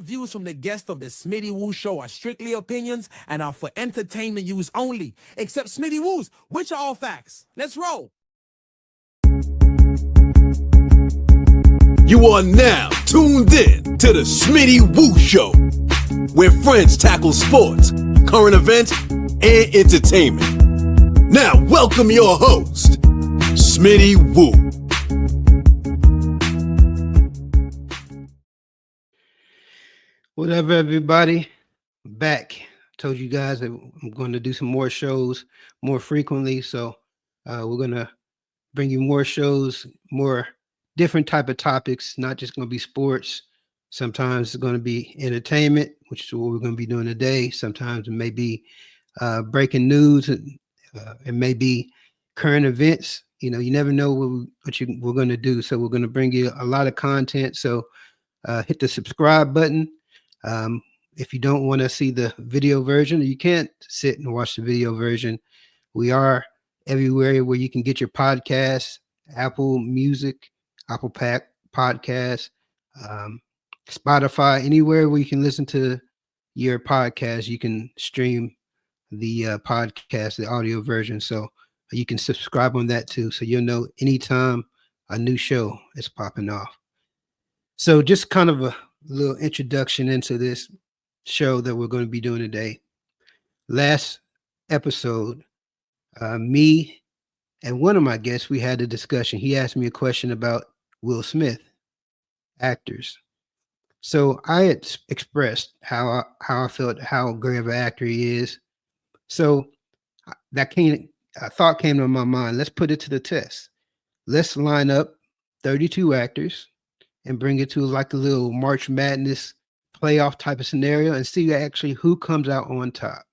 views from the guests of the Smitty Woo Show are strictly opinions and are for entertainment use only, except Smitty Woo's, which are all facts. Let's roll. You are now tuned in to the Smitty Woo Show, where friends tackle sports, current events, and entertainment. Now, welcome your host, Smitty Woo. What up, everybody? Back. Told you guys that I'm going to do some more shows more frequently, so we're going to bring you more shows, more different type of topics, not just going to be sports. Sometimes it's going to be entertainment, which is what we're going to be doing today. Sometimes it may be breaking news. It may be current events. You know, you never know what we're going to do. So we're going to bring you a lot of content. So hit the subscribe button. If you don't want to see the video version, you can't sit and watch the video version. We are everywhere where you can get your podcasts, Apple Music, Apple Podcasts, Spotify, anywhere where you can listen to your podcast, you can stream the podcast, the audio version. So you can subscribe on that too. So you'll know anytime a new show is popping off. So just kind of a little introduction into this show that we're going to be doing today. Last episode, me and one of my guests, we had a discussion. He asked me a question about Will Smith, actors. So I had expressed how I felt, how great of an actor he is. So a thought came to my mind. Let's put it to the test. Let's line up 32 actors and bring it to like a little March Madness playoff type of scenario and see actually who comes out on top.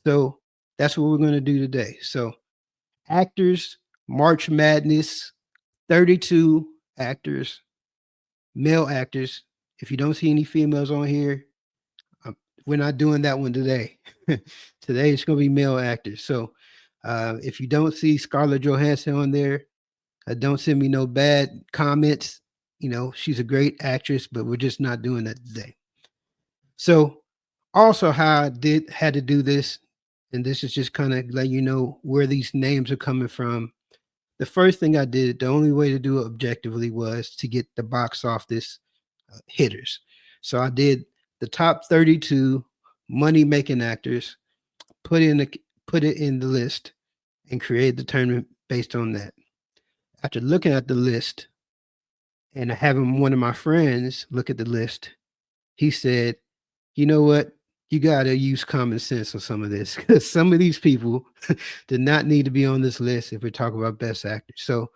So that's what we're going to do today. So actors, March Madness, 32 actors, male actors. If you don't see any females on here, we're not doing that one today. Today it's going to be male actors. So if you don't see Scarlett Johansson on there, don't send me no bad comments. You know, she's a great actress, but we're just not doing that today. So also how I had to do this, and this is just kind of let you know where these names are coming from. The first thing I did, the only way to do it objectively was to get the box office hitters. So I did the top 32 money-making actors, put it in the list, and create the tournament based on that. After looking at the list and having one of my friends look at the list, he said, you know what? You got to use common sense on some of this, because some of these people did not need to be on this list if we're talking about best actors. So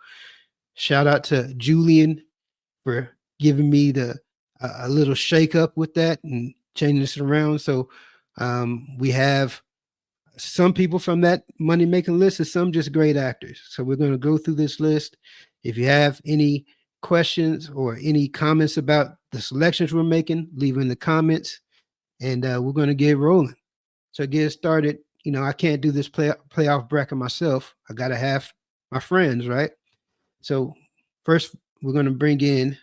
shout out to Julian for giving me a little shake up with that and changing this around. So we have some people from that money making list and some just great actors. So we're going to go through this list. If you have any questions or any comments about the selections we're making, leave in the comments, and we're going to get rolling. So get started. You know, I can't do this playoff bracket myself. I got to have my friends, right? So first, we're going to bring in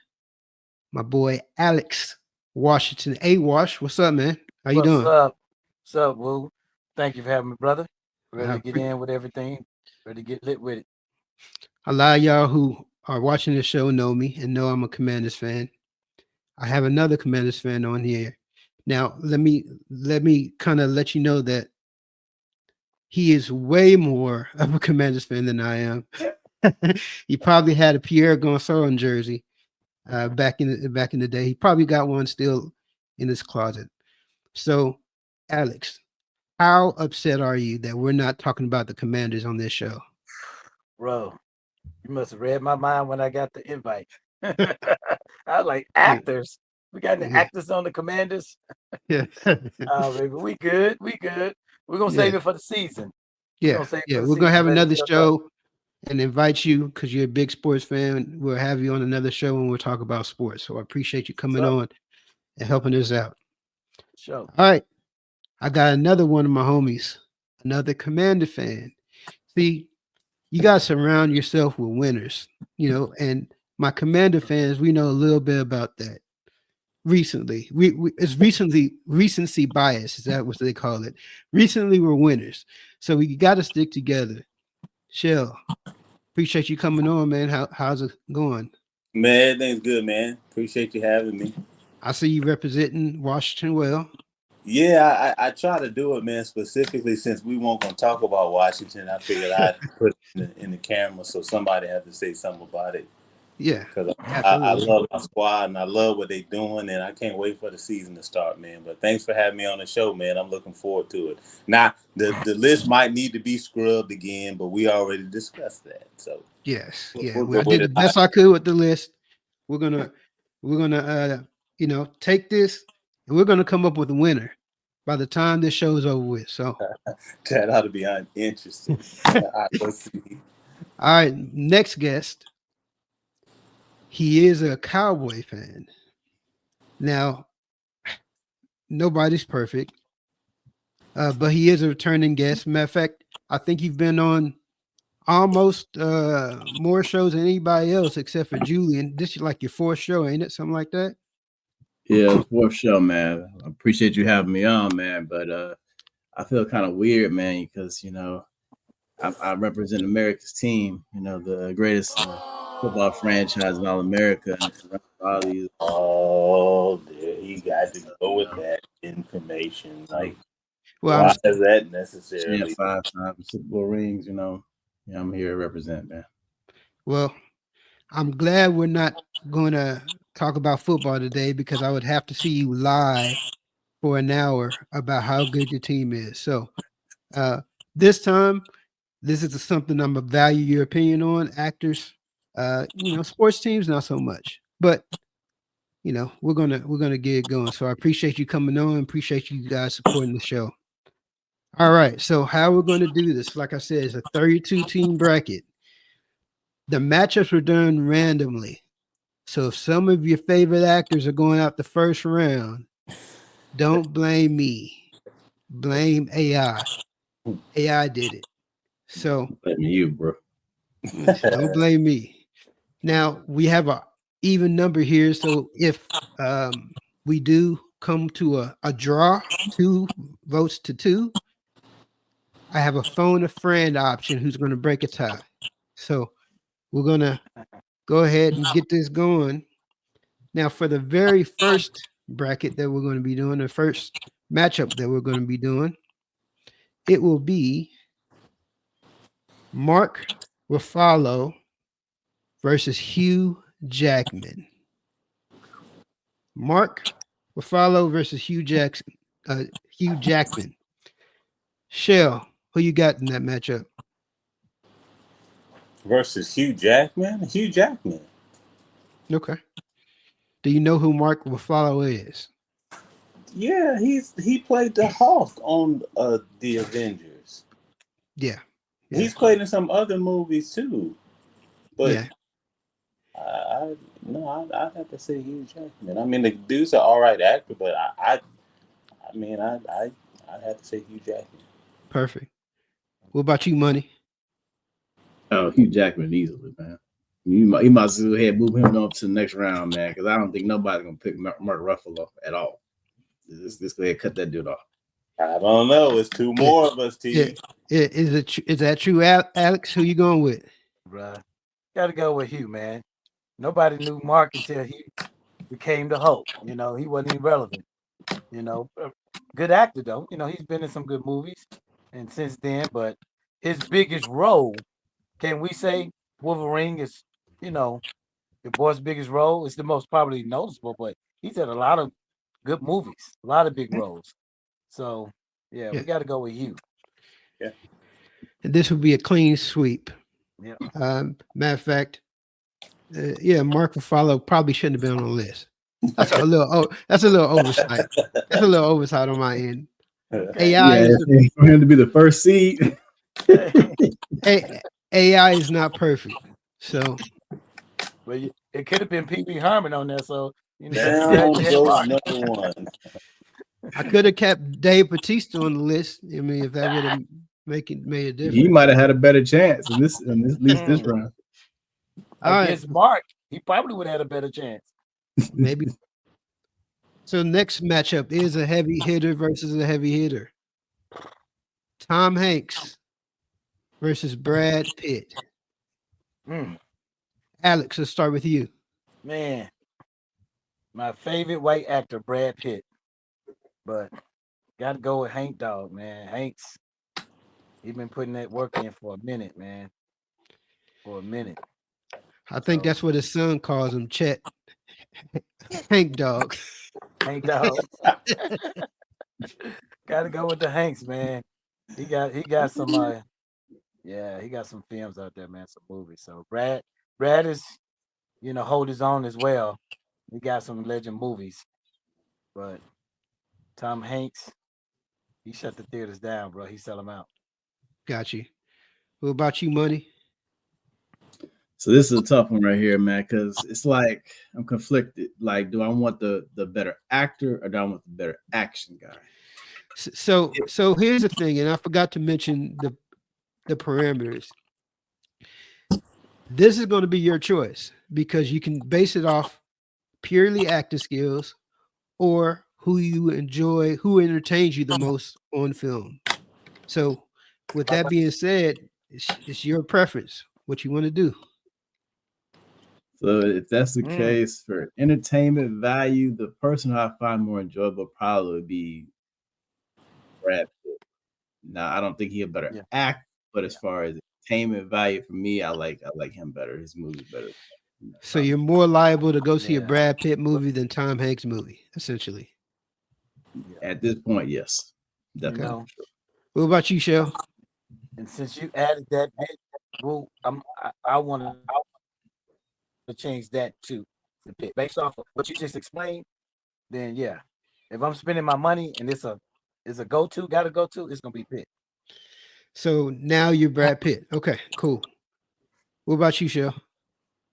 my boy Alex Washington. A-Wash, what's up, man? How you doing? What's up, Woo? Thank you for having me, brother. Ready to get in with everything. Ready to get lit with it. A lot of y'all who are watching the show know me and know I'm a Commanders fan. I have another Commanders fan on here. Now, let me kind of let you know that he is way more of a Commanders fan than I am. He probably had a Pierre Gonçalves jersey back in the day. He probably got one still in his closet. So, Alex, how upset are you that we're not talking about the Commanders on this show? Bro, you must have read my mind when I got the invite. I was like, actors. We got the actors on the Commanders. Yeah. Baby, we good. We're going to save it for the season. We're going to have another show and invite you because you're a big sports fan. We'll have you on another show and we'll talk about sports. So I appreciate you coming on and helping us out. Sure. All right. I got another one of my homies, another Commander fan. See, you got to surround yourself with winners, you know, and my Commander fans, we know a little bit about that. recently. It's recency bias. Is that what they call it? Recently, we're winners, so we got to stick together. Shell, appreciate you coming on, man. How's it going? Man, everything's good, man. Appreciate you having me. I see you representing Washington well. Yeah, I try to do it, man. Specifically, since we weren't going to talk about Washington, I figured I'd put it in the camera so somebody had to say something about it. Yeah, because I love my squad and I love what they're doing, and I can't wait for the season to start, man. But thanks for having me on the show, man. I'm looking forward to it. Now, the list might need to be scrubbed again, but we already discussed that. So yes, yeah, we'll I did the best I could with the list. We're gonna take this and we're gonna come up with a winner by the time this show's over with. So that ought to be interesting. Let's see. All right, next guest. He is a Cowboy fan. Now, nobody's perfect, but he is a returning guest. Matter of fact, I think you've been on almost more shows than anybody else except for Julian. This is like your fourth show, ain't it? Something like that? Yeah, fourth show, man. I appreciate you having me on, man. But I feel kind of weird, man, because, I represent America's team, the greatest football franchise in all America. Oh, there you got to go with that information. Like, well, why is that necessarily? 5 times Super Bowl rings, I'm here to represent, man. Well, I'm glad we're not going to talk about football today because I would have to see you lie for an hour about how good your team is. So this time, this is something I'm gonna value your opinion on. Actors, sports teams, not so much. But we're gonna get it going. So I appreciate you coming on. Appreciate you guys supporting the show. All right. So how we're gonna do this? Like I said, it's a 32 team bracket. The matchups were done randomly. So if some of your favorite actors are going out the first round, don't blame me. Blame AI. AI did it. So blame you, bro. Don't blame me. Now we have a even number here. So if we do come to a draw, 2 votes to 2, I have a phone a friend option who's going to break a tie. So we're going to go ahead and get this going. Now for the very first bracket that we're going to be doing, the first matchup that we're going to be doing, it will be Mark Ruffalo versus Hugh Jackman. Mark Ruffalo versus Hugh Jackman. Shell, who you got in that matchup? Versus Hugh Jackman? Hugh Jackman. Okay. Do you know who Mark Ruffalo is? Yeah, he played the Hulk on the Avengers. Yeah. He's played in some other movies too. But yeah. I'd have to say Hugh Jackman. I mean, the dude's an all right actor, but I'd have to say Hugh Jackman. Perfect. What about you, Money? Oh, Hugh Jackman easily, man. You might as well go ahead and move him up to the next round, man, because I don't think nobody's gonna pick Mark Ruffalo at all. Let's go ahead and cut that dude off. I don't know. It's 2 more of us, T. Is that true, Alex? Who you going with? Bruh. Gotta go with Hugh, man. Nobody knew Mark until he became the Hulk. He wasn't even relevant. Good actor though. He's been in some good movies, and since then, but his biggest role, can we say Wolverine is, your boy's biggest role? It's the most probably noticeable, but he's had a lot of good movies, a lot of big roles. So yeah. We got to go with Hugh. Yeah. And this would be a clean sweep. Yeah. Matter of fact, Mark Ruffalo probably shouldn't have been on the list. That's a little oversight. That's a little oversight on my end. AI for him to be the first seed. AI is not perfect. So but it could have been Pee-wee Herman on there, so down goes number 1. I could have kept Dave Bautista on the list. I mean, if that would have made a difference. He might have had a better chance in this round. Against Mark, he probably would have had a better chance. Maybe. So next matchup is a heavy hitter versus a heavy hitter. Tom Hanks versus Brad Pitt. Alex, let's start with you. Man, my favorite white actor, Brad Pitt, but got to go with Hank Dog, man. Hanks, he's been putting that work in for a minute, man. For a minute. I think that's what his son calls him, Chet. Hank Dog. Hank Dog. Got to go with the Hanks, man. He got some he got some films out there, man, some movies. So Brad is, hold his own as well. He got some legend movies. But Tom Hanks, he shut the theaters down, bro. He sell them out. Got you. What about you, Money? So this is a tough one right here, man, because it's like I'm conflicted. Like, do I want the better actor or do I want the better action guy? So here's the thing, and I forgot to mention the parameters. This is going to be your choice because you can base it off purely acting skills or who you enjoy, who entertains you the most on film. So with that being said, it's your preference, what you want to do. So if that's the case, for entertainment value, the person who I find more enjoyable probably would be Brad Pitt. Now, I don't think he'll better act, but as far as entertainment value for me, I like him better. His movie better. So you're more liable to go see a Brad Pitt movie than Tom Hanks movie, essentially. At this point, yes. Definitely. What about you, Shell? And since you added that, well, I want to change that to the Pitt. Based off of what you just explained, then yeah. If I'm spending my money and it's a go-to, gotta go to, it's gonna be Pitt. So now you're Brad Pitt. Okay, cool. What about you, Shell?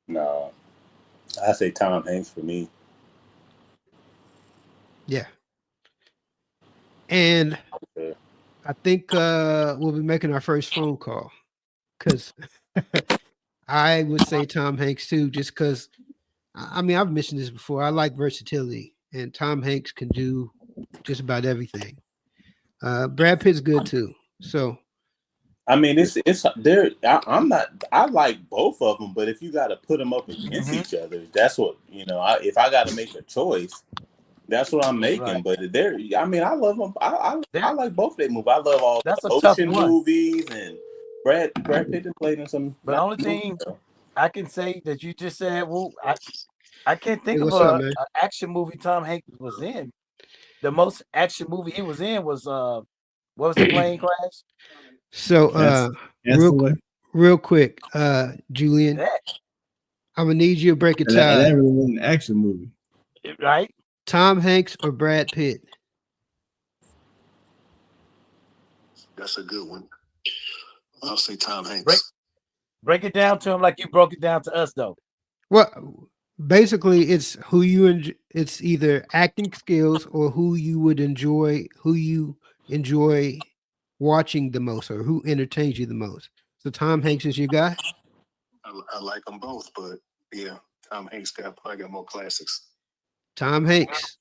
No, I say Tom Hanks for me. Yeah. And I think we'll be making our first phone call because I would say Tom Hanks too, just because, I mean, I've mentioned this before. I like versatility, and Tom Hanks can do just about everything. Brad Pitt's good too. So, I mean, it's there. I like both of them, but if you got to put them up against each other, that's what if I got to make a choice, that's what I'm making. Right. But I mean, I love them. I like both of their movies. I love all the ocean movies, and Brad Pitt played in some. But the only thing I can say that you just said, well, I can't think of an action movie Tom Hanks was in. The most action movie he was in was what was the plane crash? So real quick, Julian, I'm gonna need you to break a tie. That really wasn't an action movie, right? Tom Hanks or Brad Pitt? That's a good one. I'll say Tom Hanks. Break it down to him like you broke it down to us, though. Well, basically, it's who you it's either acting skills or who you enjoy watching the most, or who entertains you the most. So Tom Hanks is your guy. I like them both, but yeah, Tom Hanks probably got more classics. Tom Hanks.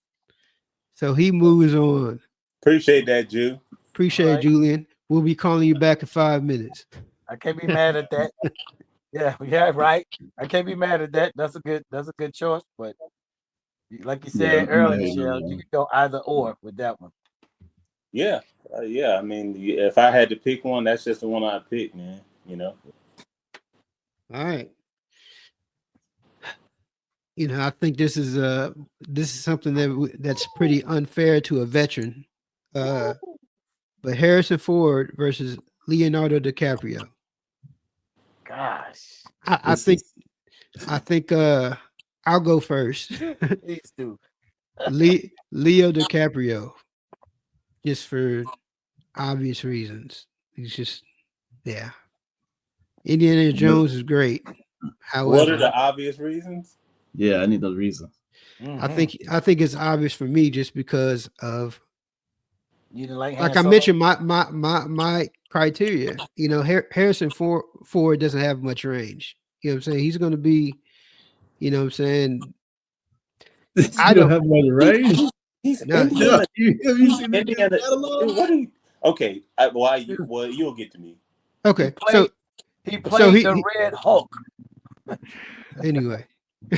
So he moves on. Appreciate that, Jew. Appreciate it, Julian. We'll be calling you back in 5 minutes. I can't be mad at that. Yeah, right. I can't be mad at that. That's a good choice. But like you said earlier, Michelle, you can go either or with that one. Yeah. I mean, if I had to pick one, that's just the one I'd pick, man. All right. I think this is something that's pretty unfair to a veteran. But Harrison Ford versus Leonardo DiCaprio. Gosh. I think I'll go first. Please do. Leo DiCaprio. Just for obvious reasons. He's just Indiana Jones is great. However, what are the obvious reasons? Yeah, I need those reasons. I think it's obvious for me just because of you didn't like I mentioned my criteria. Harrison Ford doesn't have much range. You know what I'm saying? He's going to be, I don't have much range. He's No, Indiana. Have you seen the Indiana. catalog? Dude, what are you? Okay, well, you'll get to me. okay. He So played the Red Hulk. anyway,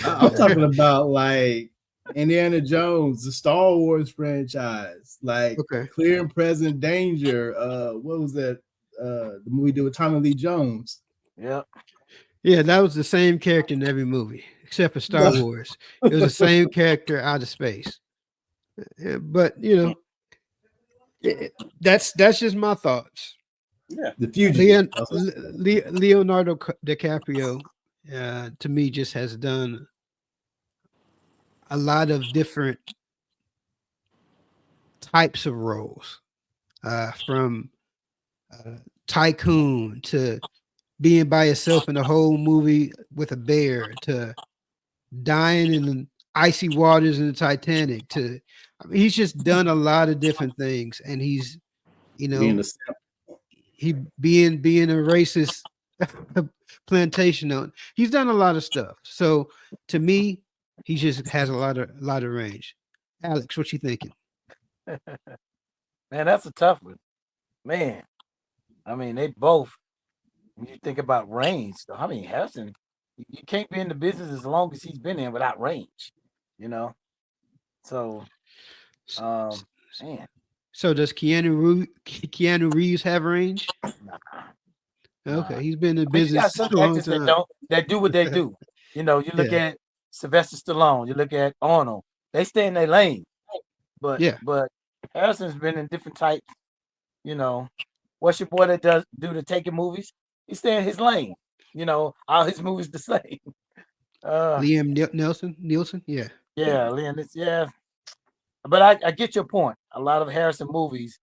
I'm talking about like Indiana Jones, the Star Wars franchise, like okay. Clear and Present Danger. What was that? The movie did with Tommy Lee Jones. Yep. Yeah, that was the same character in every movie except for Star Wars. It was the same character out of space. But you know, that's just my thoughts. Yeah, The Fugitive. Leonardo DiCaprio, to me, just has done a lot of different types of roles, from tycoon to being by yourself in the whole movie with a bear to dying in icy waters in the Titanic to, I mean, he's just done a lot of different things, and he's, you know, he being a racist plantation owner. He's done a lot of stuff. So to me, he just has a lot of range. Alex, what you thinking? Man, that's a tough one. Man, I mean, they both. When you think about range, though, I mean, Harrison, you can't be in the business as long as he's been in without range, you know. So, man, So does Keanu Reeves have range? Okay, he's been in I mean, you got business some a long actors time. that do what they do. You know, you look at Sylvester Stallone, you look at Arnold, they stay in their lane. But Harrison's been in different types. You know, what's your boy that do the taking movies? He stay in his lane. You know, all his movies the same. Liam Nielsen, yeah. Yeah, Liam, yeah. But I get your point. A lot of Harrison movies,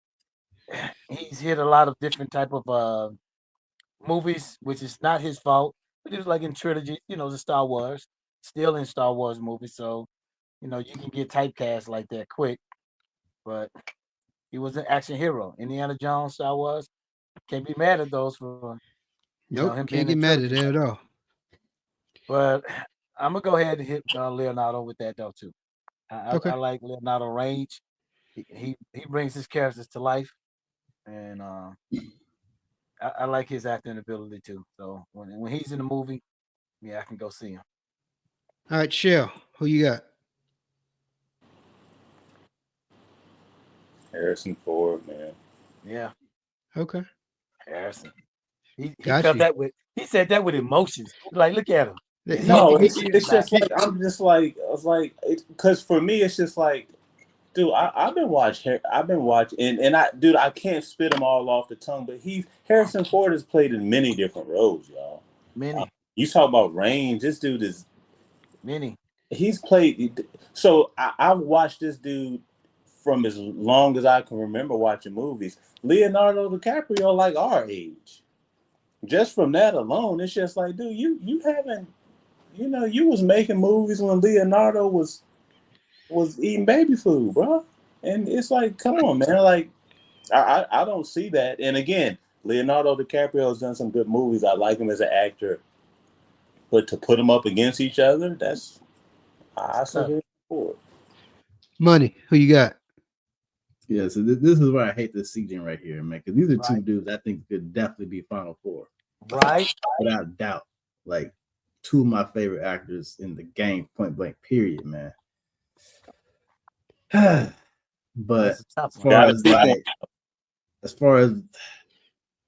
he's hit a lot of different type of movies, which is not his fault. But he was like in trilogy, you know, the Star Wars, still in Star Wars movies. So, you know, you can get typecast like that quick. But he was an action hero. Indiana Jones, Star Wars. Can't be mad at those for Nope, him can't being get in mad at trilogy. that at all. But I'm gonna go ahead and hit Leonardo with that though too. I like Leonardo range. He brings his characters to life, and I like his acting ability too. So when he's in the movie, yeah, I can go see him. All right, Shell, who you got? Harrison Ford, man. Yeah. Okay. Harrison. He Got felt you. that with. He said that with emotions. Like, look at him. No, it's just like I was like, because for me, it's just like, dude, I've been watching, and I can't spit them all off the tongue, but Harrison Ford has played in many different roles, y'all. Many. You talk about range, this dude is many. He's played. So I've watched this dude from as long as I can remember watching movies. Leonardo DiCaprio, like our age. Just from that alone, it's just like, dude, you haven't, you was making movies when Leonardo was eating baby food, bro. And it's like, come on, man. Like, I don't see that. And again, Leonardo DiCaprio has done some good movies. I like him as an actor. But to put them up against each other, I said it. Money, who you got? Yeah, so this is why I hate this season right here, man. Because these are two dudes I think could definitely be Final Four. Right. Without a doubt. Like, two of my favorite actors in the game, point blank, period, man. But as far as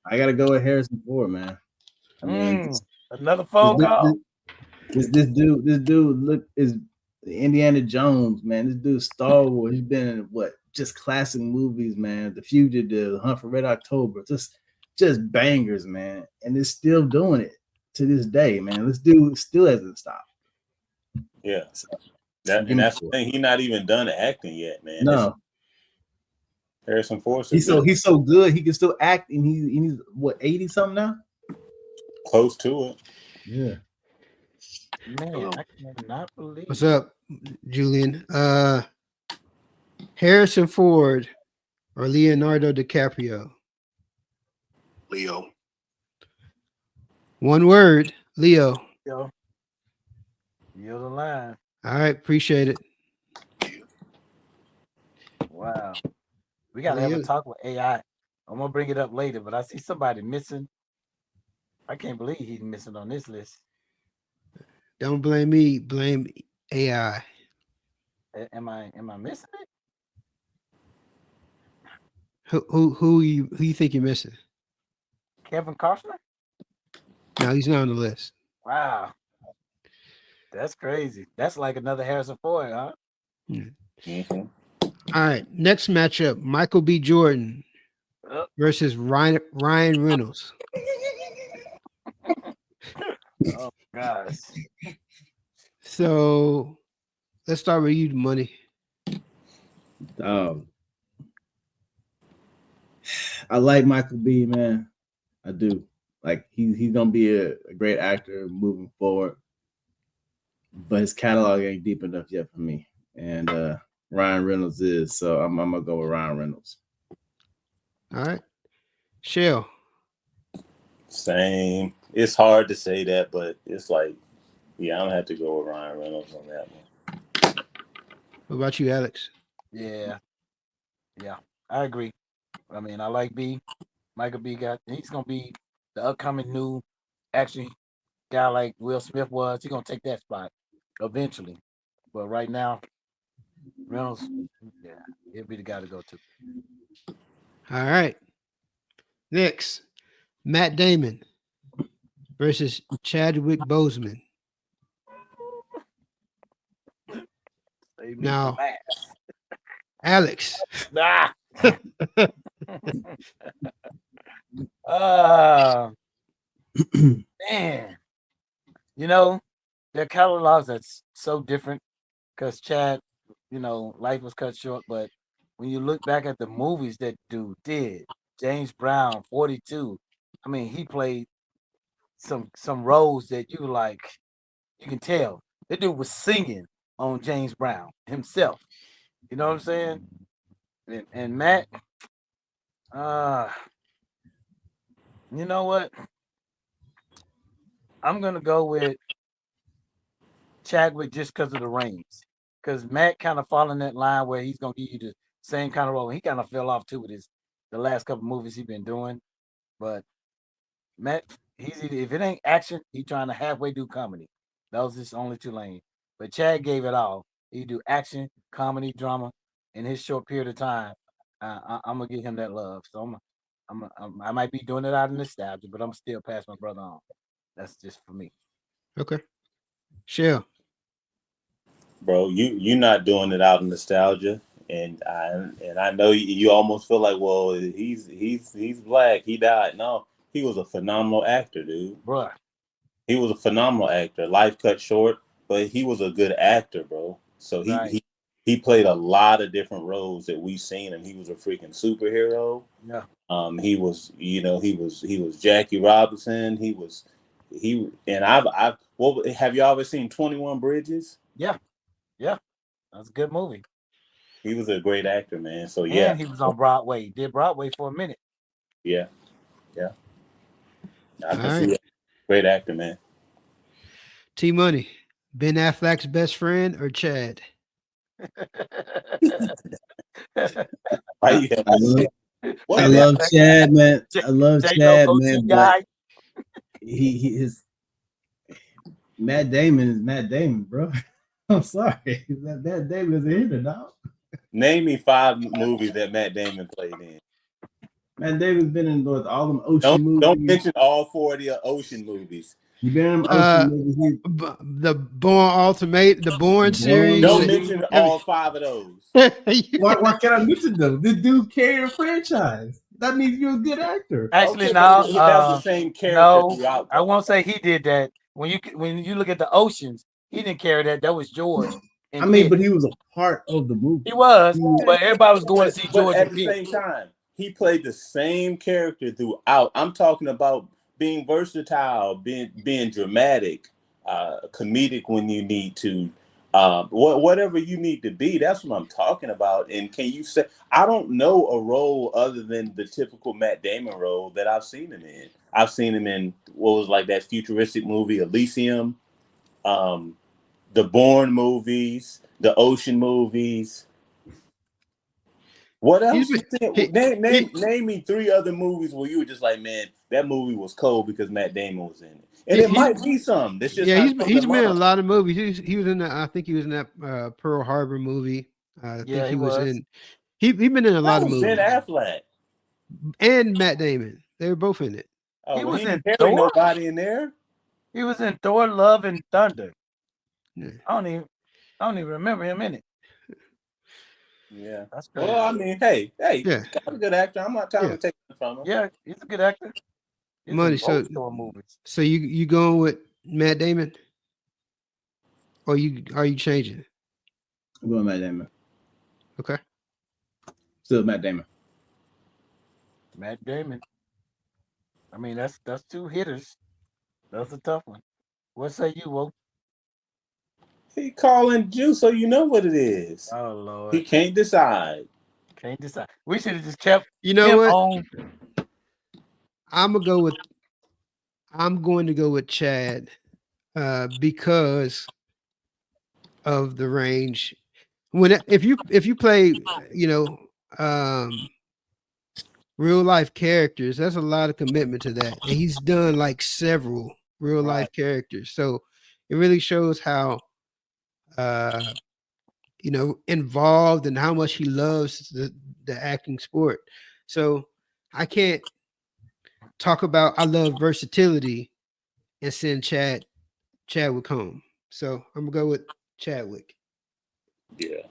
I gotta go with Harrison Ford, man. I mean, another phone call. This dude look is Indiana Jones, man. This dude Star Wars. He's been in just classic movies, man. The Fugitive, Hunt for Red October, just bangers, man. And it's still doing it to this day, man. This dude still hasn't stopped. Yeah. And that's the thing. He's not even done acting yet, man. No. Harrison Ford. He's so good. He can still act, and he's what, 80 something now? Close to it. Yeah. Man, I cannot believe. What's up, Julian? Harrison Ford or Leonardo DiCaprio? Leo. One word, Leo. You're the line. All right, appreciate it. Wow. We gotta have a talk with AI. I'm gonna bring it up later, but I see somebody missing. I can't believe he's missing on this list. Don't blame me. Blame AI. Am I missing it? Who you think you're missing? Kevin Costner? No, he's not on the list. Wow. That's crazy. That's like another Harrison Ford, huh? Mm-hmm. All right. Next matchup: Michael B. Jordan versus Ryan Reynolds. Oh gosh. So let's start with you, Money. I like Michael B, man. I do. Like he's gonna be a great actor moving forward. But his catalog ain't deep enough yet for me. And Ryan Reynolds is, so I'm gonna go with Ryan Reynolds. All right. Shell. Same. It's hard to say that, but it's like, yeah, I'm gonna have to go with Ryan Reynolds on that one. What about you, Alex? Yeah, I agree. I mean, I like B. Michael B. He's gonna be the upcoming new action guy like Will Smith was. He's gonna take that spot eventually. But right now, Reynolds, yeah, he'll be the guy to go to. All right. Next, Matt Damon versus Chadwick Boseman. Now, Alex. Man, you know, their catalogs are so different because Chad, life was cut short. But when you look back at the movies that dude did, James Brown, 42, I mean, he played some roles that you like, you can tell. That dude was singing on James Brown himself. You know what I'm saying? And Matt, you know what? I'm gonna go with Chadwick just because of the reins. Because Matt kind of fall in that line where he's gonna give you the same kind of role. He kind of fell off too with the last couple movies he's been doing. But Matt, he's either, if it ain't action, he's trying to halfway do comedy. Those is only two lanes. But Chad gave it all. He do action, comedy, drama in his short period of time. I'm gonna give him that love. So I might be doing it out of nostalgia, but I'm still pass my brother on. That's just for me. Okay. Shell. Bro, you're not doing it out of nostalgia, and I know you almost feel like, well, he's black, he died. No, he was a phenomenal actor, dude. Bruh. He was a phenomenal actor. Life cut short, but he was a good actor, bro. So he played a lot of different roles that we've seen him. He was a freaking superhero. Yeah. He was Jackie Robinson. Have y'all ever seen 21 Bridges? Yeah. That's a good movie. He was a great actor, man. So yeah. And he was on Broadway. He did Broadway for a minute. Yeah. I can see it. Great actor, man. T Money. Ben Affleck's best friend or Chad? I love Chad, man. I love Chad, man. But his Matt Damon is Matt Damon, bro. I'm sorry. Matt Damon is a hitter, dog. Name me 5 movies that Matt Damon played in. Matt Damon's been in all them ocean movies. Don't mention all 4 of the ocean movies. You been in ocean movies? The Bourne series. Don't mention all 5 of those. Why can't I mention them? This dude carried a franchise. That means you're a good actor. Actually, no. He has the same character throughout. I won't say he did that. When you look at the oceans, he didn't carry that. That was George. But he was a part of the movie. He was, but everybody was going to see George. At the same time, he played the same character throughout. I'm talking about being versatile, being dramatic, comedic when you need to, whatever you need to be. That's what I'm talking about. And can you say, I don't know a role other than the typical Matt Damon role that I've seen him in. I've seen him in what was like that futuristic movie Elysium, the Bourne movies, the ocean movies. What else He's you been- think? he- Name me 3 other movies where you were just like, man, that movie was cold because Matt Damon was in it. And it might be some. That's just Yeah, how he's some been in a are. lot of movies. He was in that. I think he was in that Pearl Harbor movie. I think he was in. He been in a lot That of was movies. Ben Affleck. And Matt Damon. They were both in it. Oh, He well, was he in didn't carry Thor? nobody in there. He was in Thor: Love and Thunder. Yeah. I don't even remember him in it. Yeah. That's crazy. Well, I mean, hey, Yeah. he's kind of a good actor. I'm not trying to take it from him. Yeah, he's a good actor. He's Money. in both Thor movies. So you going with Matt Damon? Or are you changing? I'm going Matt Damon. Okay. Still Matt Damon. Matt Damon. I mean, that's 2 hitters. That's a tough one. What say you, Wo? He calling you, so you know what it is. Oh Lord, He can't decide. can't decide. We should have just kept. You know him what? on. I'm going to go with Chad because of the range. If you play, real life characters, that's a lot of commitment to that. And he's done like several real life characters. So it really shows how involved and how much he loves the acting sport. So I can't talk about I love versatility and send Chadwick home. So I'm gonna go with Chadwick. Yeah.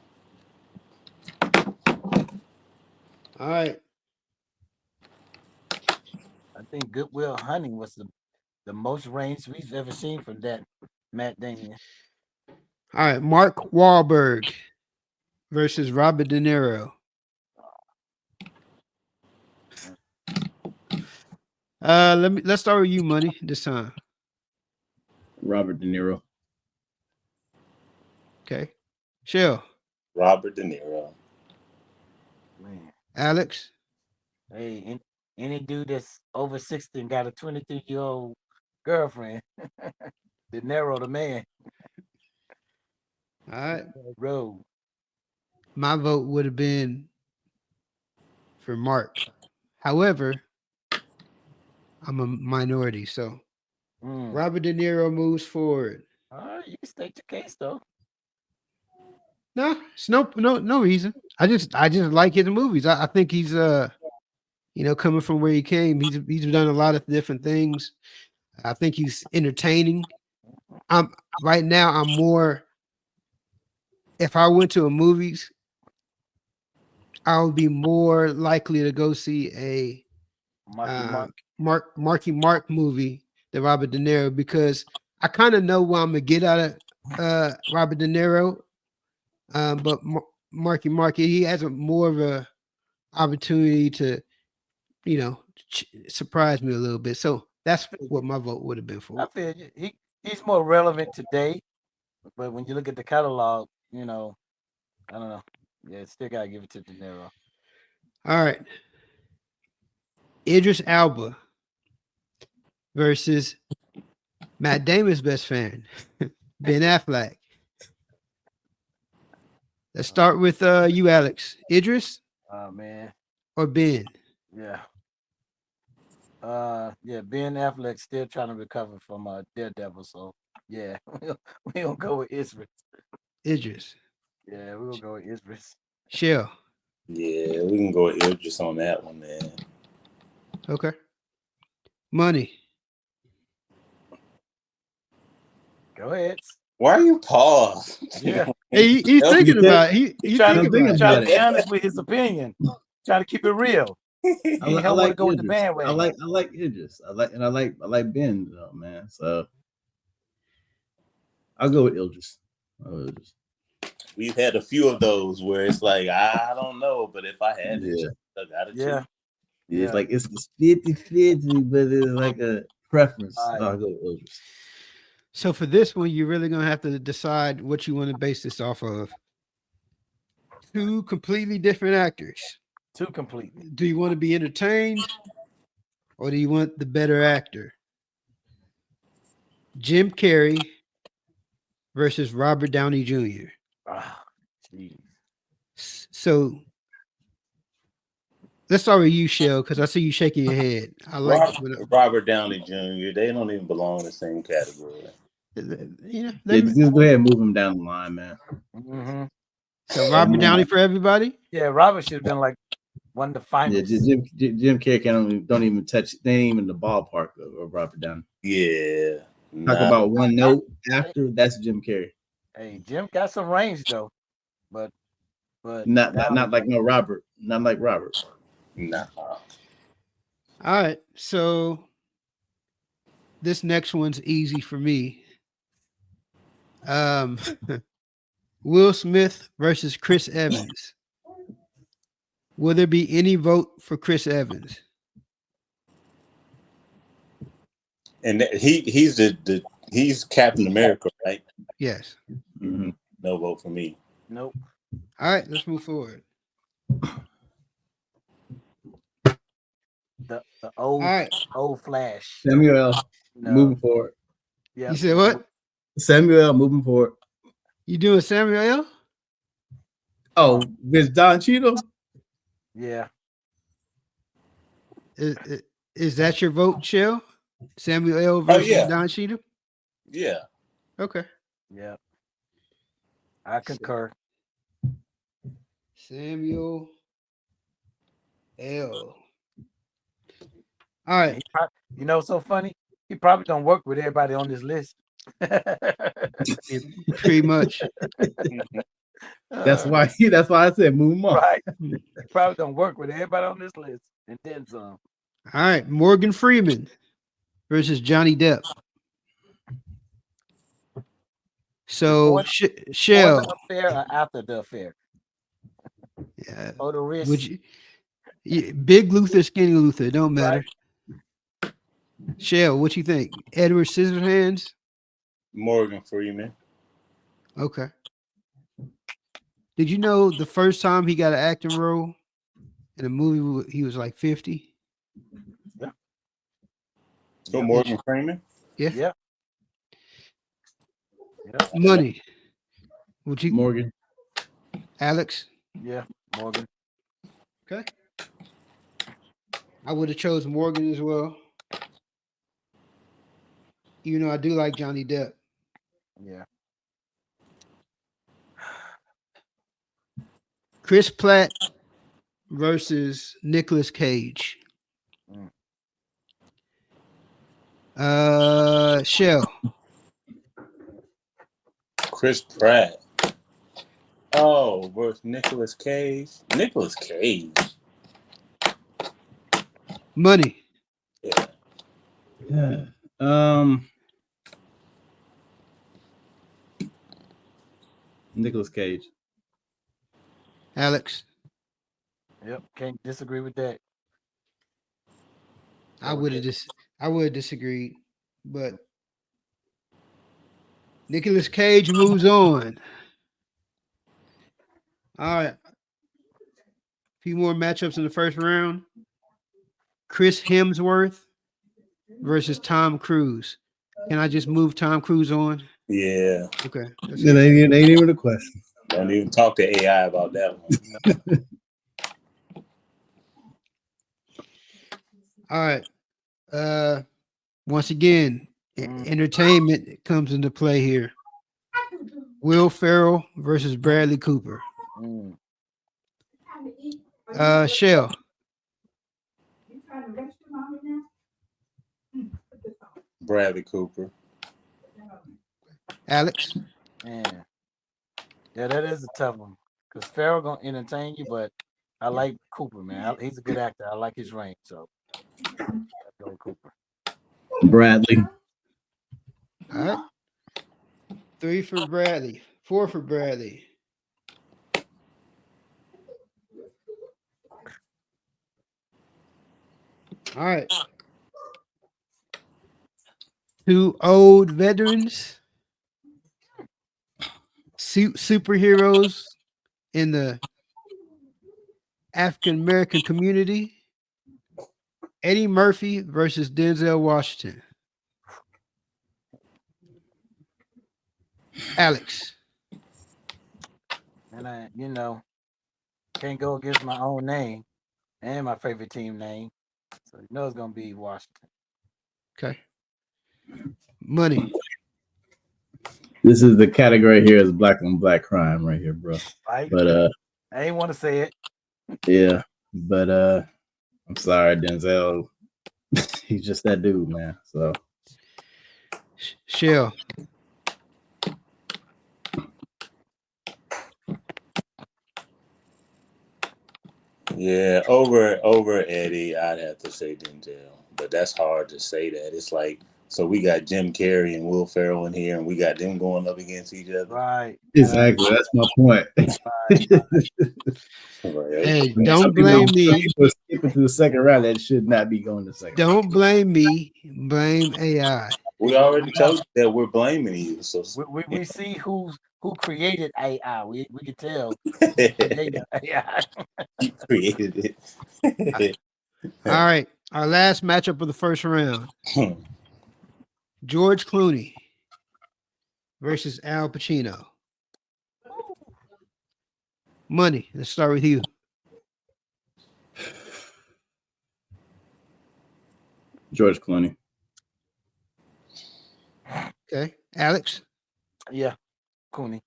All right. I think Goodwill Hunting was the most range we've ever seen from that Matt Damon. All right. Mark Wahlberg versus Robert De Niro. Let's start with you, Money, this time. Robert De Niro. Okay. Shell. Robert De Niro. Man, Alex. hey, any dude that's over 60 and got a 23-year-old girlfriend, De Niro the man. All right. Road. My vote would have been for Mark. However, I'm a minority, so Robert De Niro moves forward. You can state your case though. No, it's no reason. I just like his movies. I think he's coming from where he came, he's done a lot of different things. I think he's entertaining. Right now I'm more, if I went to a movies, I would be more likely to go see a Marky Mark movie than Robert De Niro, because I kind of know what I'm gonna get out of Robert De Niro. But Marky Mark, he has more of a opportunity to, surprise me a little bit. So that's what my vote would have been for. I feel you. He's more relevant today, but when you look at the catalog, I don't know. Yeah, still gotta give it to De Niro. All right. Idris Elba versus Matt Damon's best friend, Ben Affleck. Let's start with you, Alex. Idris? Oh man. Or Ben? Yeah. Ben Affleck still trying to recover from Daredevil, so yeah, we gonna go with Idris. Idris. Yeah, we're gonna go with Idris. Shell. Yeah, we can go with Idris on that one, man. Okay. Money. Go ahead. Why you pause? Yeah. Hey, he's thinking about it. He's trying thinking about to it. be honest with his opinion. Trying to keep it real. I like go with the Idris. bandwagon. I like Idris. I like Ben, though, man. So I'll go with Idris. We've had a few of those where it's like, I don't know, but if I had it, I got it. Yeah. It's like it's 50-50, but it's like a preference. Right. I'll go with Idris. So for this one, you're really going to have to decide what you want to base this off of. 2 completely different actors. 2 completely. Do you want to be entertained, or do you want the better actor? Jim Carrey versus Robert Downey Jr. Ah, jeez. So let's start with you, Shell, because I see you shaking your head. I like Robert Downey Jr. They don't even belong in the same category. Just go ahead and move him down the line, man. Mm-hmm. So Robert Downey for everybody. Yeah, Robert should have been like one of the finalists. Yeah, Jim Carrey don't even touch. They ain't even in the ballpark of Robert Downey. Yeah. Talk about one note after that's Jim Carrey. Hey, Jim got some range though, but not like no Robert. Not like Robert. Nah. All right, so this next one's easy for me. Will Smith versus Chris Evans. Will there be any vote for Chris Evans? And he's Captain America, right? Yes. Mm-hmm. No vote for me. Nope. All right, let's move forward. The old old Flash. Samuel moving forward. Yeah. You said what? Samuel moving forward. You doing Samuel L? Oh, with Don Cheadle? Yeah. Is that your vote, Shell? Samuel L versus Don Cheadle? Yeah. Okay. Yeah. I concur. Samuel L. All right. You know, so funny. He probably don't work with everybody on this list. Pretty much. That's why I said move him on. Right. He probably don't work with everybody on this list, and then some. All right, Morgan Freeman versus Johnny Depp. So Shell, the affair or after the affair? Yeah. Or the risk. Would you, big Luther, skinny Luther, it don't matter. Right. Shell, what you think? Edward Scissorhands? Morgan Freeman. Okay. Did you know the first time he got an acting role in a movie, he was like 50? Yeah. So Morgan Freeman? Yeah. Yeah. Money. Would you? Morgan. Alex? Yeah, Morgan. Okay. I would have chose Morgan as well. Even though I do like Johnny Depp. Yeah. Chris Pratt versus Nicolas Cage. Shell. Chris Pratt. Oh, versus Nicolas Cage. Nicolas Cage. Money. Yeah. Nicolas Cage. Alex. Yep, can't disagree with that. I would have disagreed, but Nicolas Cage moves on. All right. A few more matchups in the first round. Chris Hemsworth versus Tom Cruise. Can I just move Tom Cruise on? Yeah. Okay. It ain't even a question. Don't even talk to AI about that one. All right. Once again, entertainment comes into play here. Will Ferrell versus Bradley Cooper. Shell. Bradley Cooper. Alex. Yeah, that is a tough one. Because Ferrell gonna entertain you, but I like Cooper, man. He's a good actor. I like his range, so I go with Cooper. Bradley. All right. 3 for Bradley. 4 for Bradley. All right. 2 old veterans, superheroes in the African American community. Eddie Murphy versus Denzel Washington. Alex. And I, can't go against my own name. and my favorite team name. So you know it's gonna be Washington. Okay. Money. This is the category here is black on black crime right here, bro. Right? But I ain't want to say it. yeah, but I'm sorry, Denzel. He's just that dude, man. So Shell. Yeah, over Eddie, I'd have to say Denzel, but that's hard to say that. It's like, so we got Jim Carrey and Will Ferrell in here, and we got them going up against each other. Right. exactly, that's my point. Hey, don't blame me. We're skipping to the second round. That should not be going to second. Don't blame me. Blame AI. We already told you that we're blaming you. So We see who created AI. We can tell. AI. you created it. All right. Our last matchup of the first round. George Clooney versus Al Pacino. Money. Let's start with you. George Clooney. Okay. Alex. Yeah. Cooney.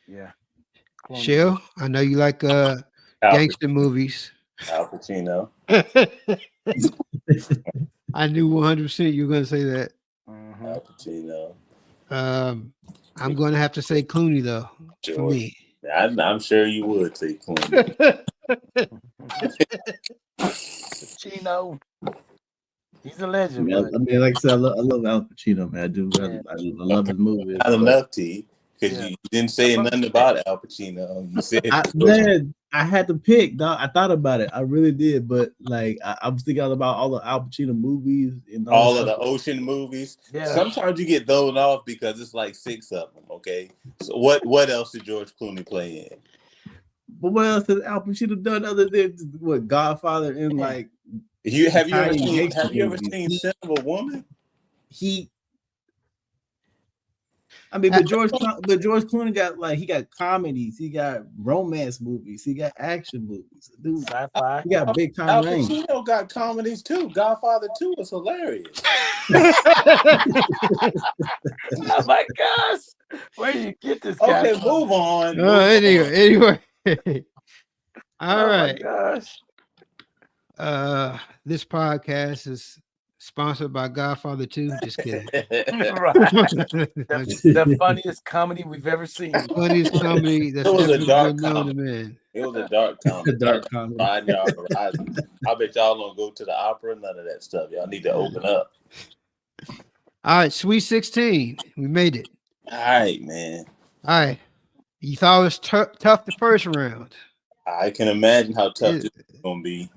Yeah. Clooney. Shell. I know you like gangster movies. Al Pacino. I knew 100% you were going to say that. Mhm. Al Pacino. I'm going to have to say Clooney, though, for George. me. I'm sure you would say Clooney. Pacino. He's a legend. I but mean, like I said, I love Al Pacino, man. I do. I love his movies. Not enough, T, because Yeah. you didn't say nothing about Al Pacino. You said Man, I had to pick, dog. I thought about it. I really did, but like I was thinking about all the Al Pacino movies and all of the ocean movies. Yeah. Sometimes you get thrown off because it's like 6 of them. Okay, so what else did George Clooney play in? But what else has Al Pacino done other than what Godfather and like? Have you ever movies. seen Son of a Woman? I mean, but George Clooney got comedies, he got romance movies, he got action movies. Dude, sci-fi. he got big time Al range. Pacino got comedies too. Godfather 2 was hilarious. Oh my gosh. Where did you get this guy? Okay, from? move on. Anyway. All Oh right. my gosh. This podcast is sponsored by Godfather 2. Just kidding. Right. The funniest comedy we've ever seen. Funniest comedy that's It was a ever dark been known to comedy. man. It was a dark comedy. Dark comedy. Riding y'all horizon. I bet y'all don't go to the opera. None of that stuff. Y'all need to open up. All right, Sweet 16. We made it. All right, man. All right. You thought it was tough the first round. I can imagine how tough this is gonna be.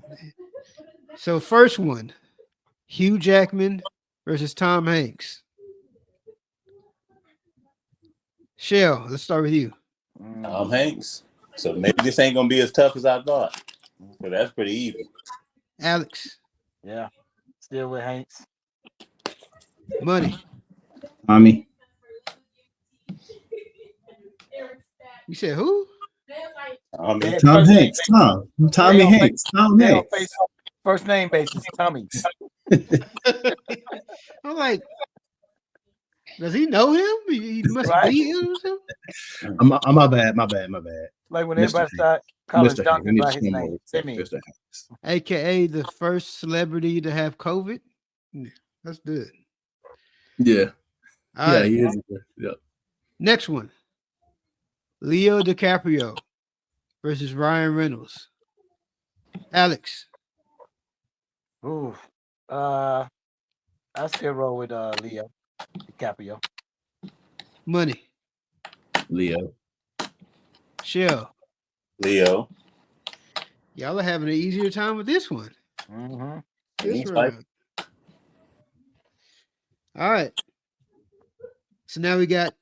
So first one, Hugh Jackman versus Tom Hanks. Shell, let's start with you. Tom Hanks. So maybe this ain't gonna be as tough as I thought. But that's pretty easy. Alex. Yeah. Still with Hanks. Money. Tommy. You said who? Tom Hanks. Tommy Hanks. Tom Hanks. First name basis, Tommy. I'm like, does he know him? He must be him or something. My bad. Like when Mr. everybody start calling Mr. Duncan by Hanks. his name. Timmy. Mr. Hanks. AKA the first celebrity to have COVID. That's good. Yeah. All right. He is. Yeah. Next one. Leo DiCaprio versus Ryan Reynolds. Alex. Ooh. I still roll with Leo DiCaprio. Money. Leo. Shell. Leo. Y'all are having an easier time with this one. Mm-hmm. This round. All right. So now we got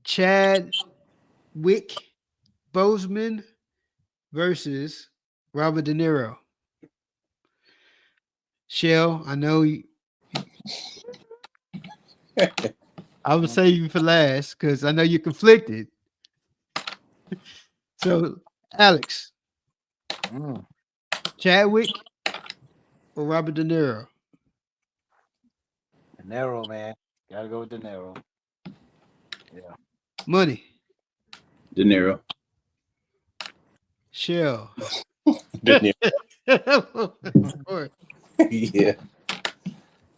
Chadwick Boseman versus Robert De Niro. Shell, I know you. I would say you for last because I know you're conflicted. So, Alex. Chadwick or Robert De Niro? De Niro, man. Gotta go with De Niro. Yeah. Money. De Niro. Shell. De Of course. Yeah.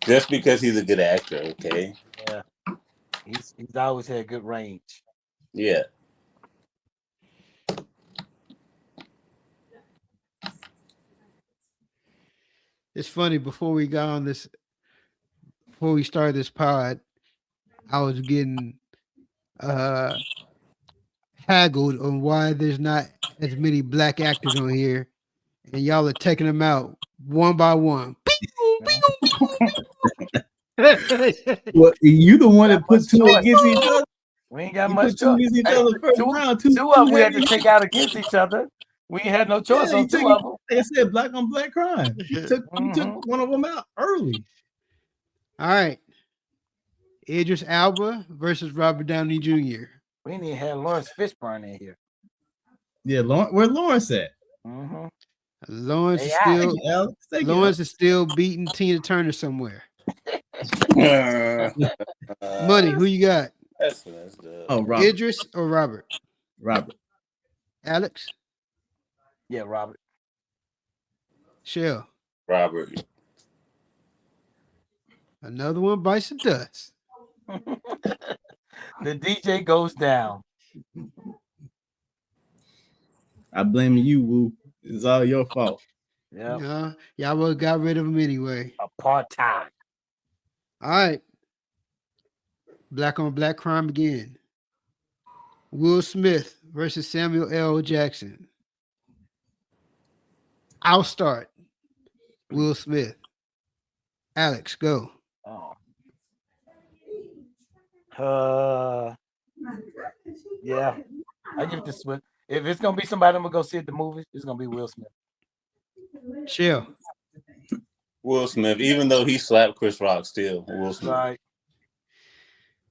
Just because he's a good actor, okay? Yeah. He's always had good range. Yeah. It's funny, before we started this pod, I was getting haggled on why there's not as many black actors on here, and y'all are taking them out one by one. Well, you the one that put two against each other. We ain't got You much put two against each other first round. Two of them we had to take out against each other. We ain't had no choice on two of them. Like I said, black on black crime. You took one of them out early. All right. Idris Elba versus Robert Downey Jr. We didn't even have Lawrence Fishburne in here. Yeah, where Lawrence at? Mm-hmm. Lawrence is still beating Tina Turner somewhere. Money, who you got? That's the Robert. Idris or Robert? Robert. Alex? Yeah, Robert. Shell? Robert. Another one bites the dust. The DJ goes down. I blame you, Woo. It's all your fault. Yeah. Y'all would have got rid of him anyway. Apartheid. All right. Black on black crime again. Will Smith versus Samuel L. Jackson. I'll start. Will Smith. Alex, go. Yeah. I give it to Smith. If it's gonna be somebody I'm gonna go see at the movies, it's gonna be Will Smith. Chill. Will Smith, even though he slapped Chris Rock, still Will Smith. Right.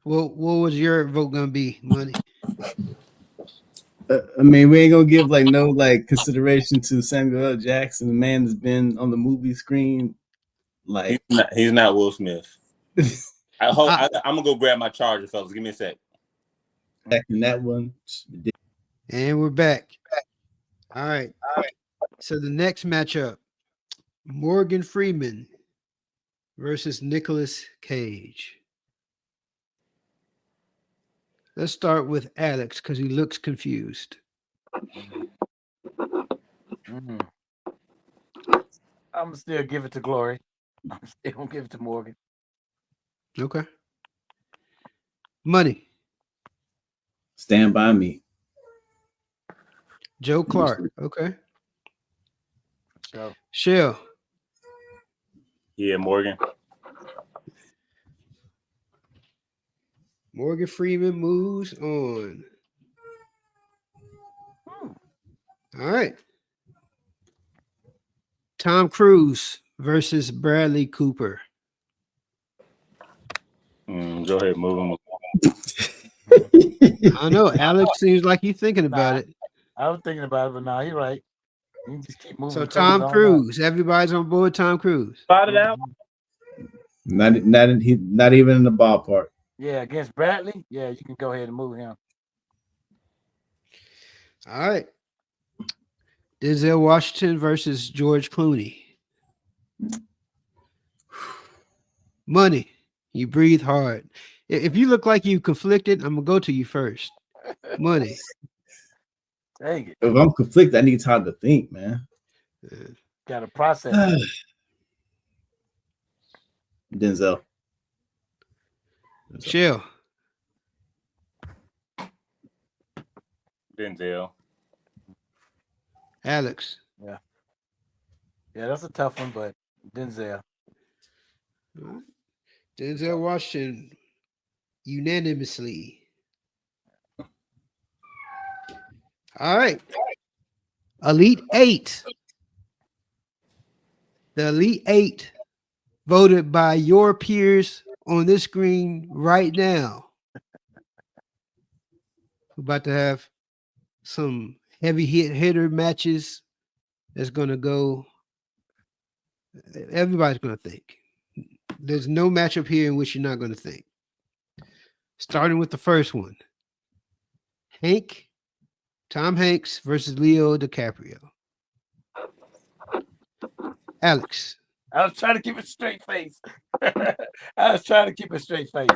Well, what was your vote gonna be, Money? I mean, we ain't gonna give no consideration to Samuel L. Jackson. The man has been on the movie screen. He's not Will Smith. I'm gonna go grab my charger, fellas. Give me a sec. Back in that one. And we're back. All right. So the next matchup, Morgan Freeman versus Nicolas Cage. Let's start with Alex because he looks confused. I'm gonna still give it to Glory. I'm still gonna give it to Morgan. Okay. Money. Stand By Me. Joe Clark. Okay. So. Shell. Yeah, Morgan. Morgan Freeman moves on. All right. Tom Cruise versus Bradley Cooper. Go ahead, move him. I know. Alex seems like he's thinking about it. I was thinking about it, but now you're right. You just keep moving. So Tom Cruise. Everybody's on board Tom Cruise. Spot it out. Not even in the ballpark. Yeah, against Bradley. Yeah, you can go ahead and move him. All right. Denzel Washington versus George Clooney. Money. You breathe hard. If you look like you conflicted, I'm gonna go to you first. Money. Dang it. If I'm conflicted, I need time to think, man. Got to process. Denzel. Chill. Denzel. Alex. Yeah, that's a tough one, but Denzel. Denzel Washington unanimously. All right. Elite Eight. The Elite Eight voted by your peers on this screen right now. We're about to have some heavy hitter matches that's going to go Everybody's going to think. There's no matchup here in which you're not going to think. Starting with the first one. Tom Hanks versus Leo DiCaprio. Alex. I was trying to keep a straight face. I was trying to keep a straight face.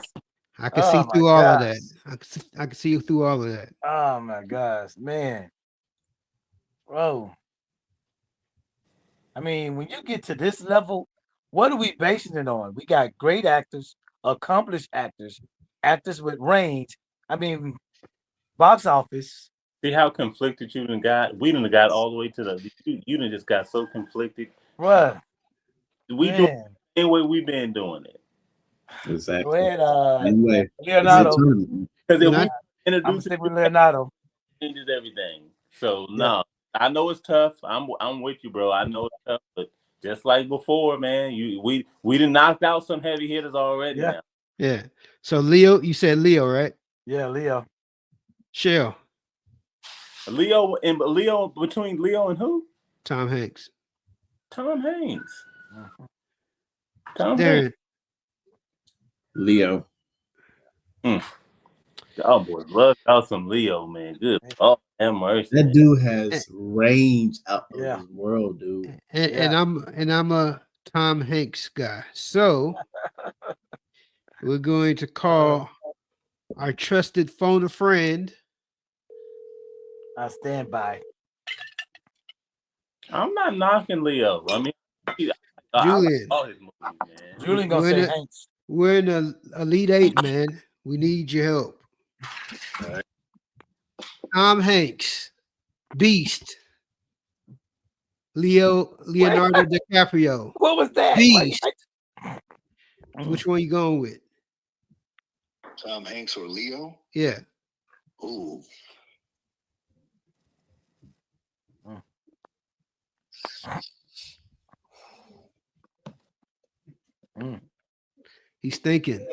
I can see through all of that. I can see through all of that. Oh my gosh, man. Bro. I mean, when you get to this level, what are we basing it on? We got great actors, accomplished actors, actors with range. I mean, box office. See how conflicted you done got? We done got all the way to the. You done just got so conflicted. What? We do it the same way we've been doing it. Exactly. Go ahead, anyway, Leonardo. Because if we introduce it with Leonardo, changes everything. So no, I know it's tough. I'm with you, bro. I know it's tough, but just like before, man, we done knocked out some heavy hitters already. Yeah. Now. Yeah. So Leo, you said Leo, right? Yeah, Leo. Shell. Leo between Leo and who? Tom Hanks. Tom Hanks. Darren. Hanks. Leo. Oh boy, love y'all some Leo, man. Good. Oh, have mercy. That dude has range out of this world, dude. And I'm a Tom Hanks guy. So we're going to call our trusted phone a friend. I stand by. I'm not knocking Leo. I mean, Julian. I like his movies, man. Julian gonna say Hanks. We're in the Elite Eight, man. We need your help. Right. Tom Hanks, Beast, Leonardo DiCaprio. What was that? Beast. Which one you going with? Tom Hanks or Leo? Yeah. Ooh. He's thinking.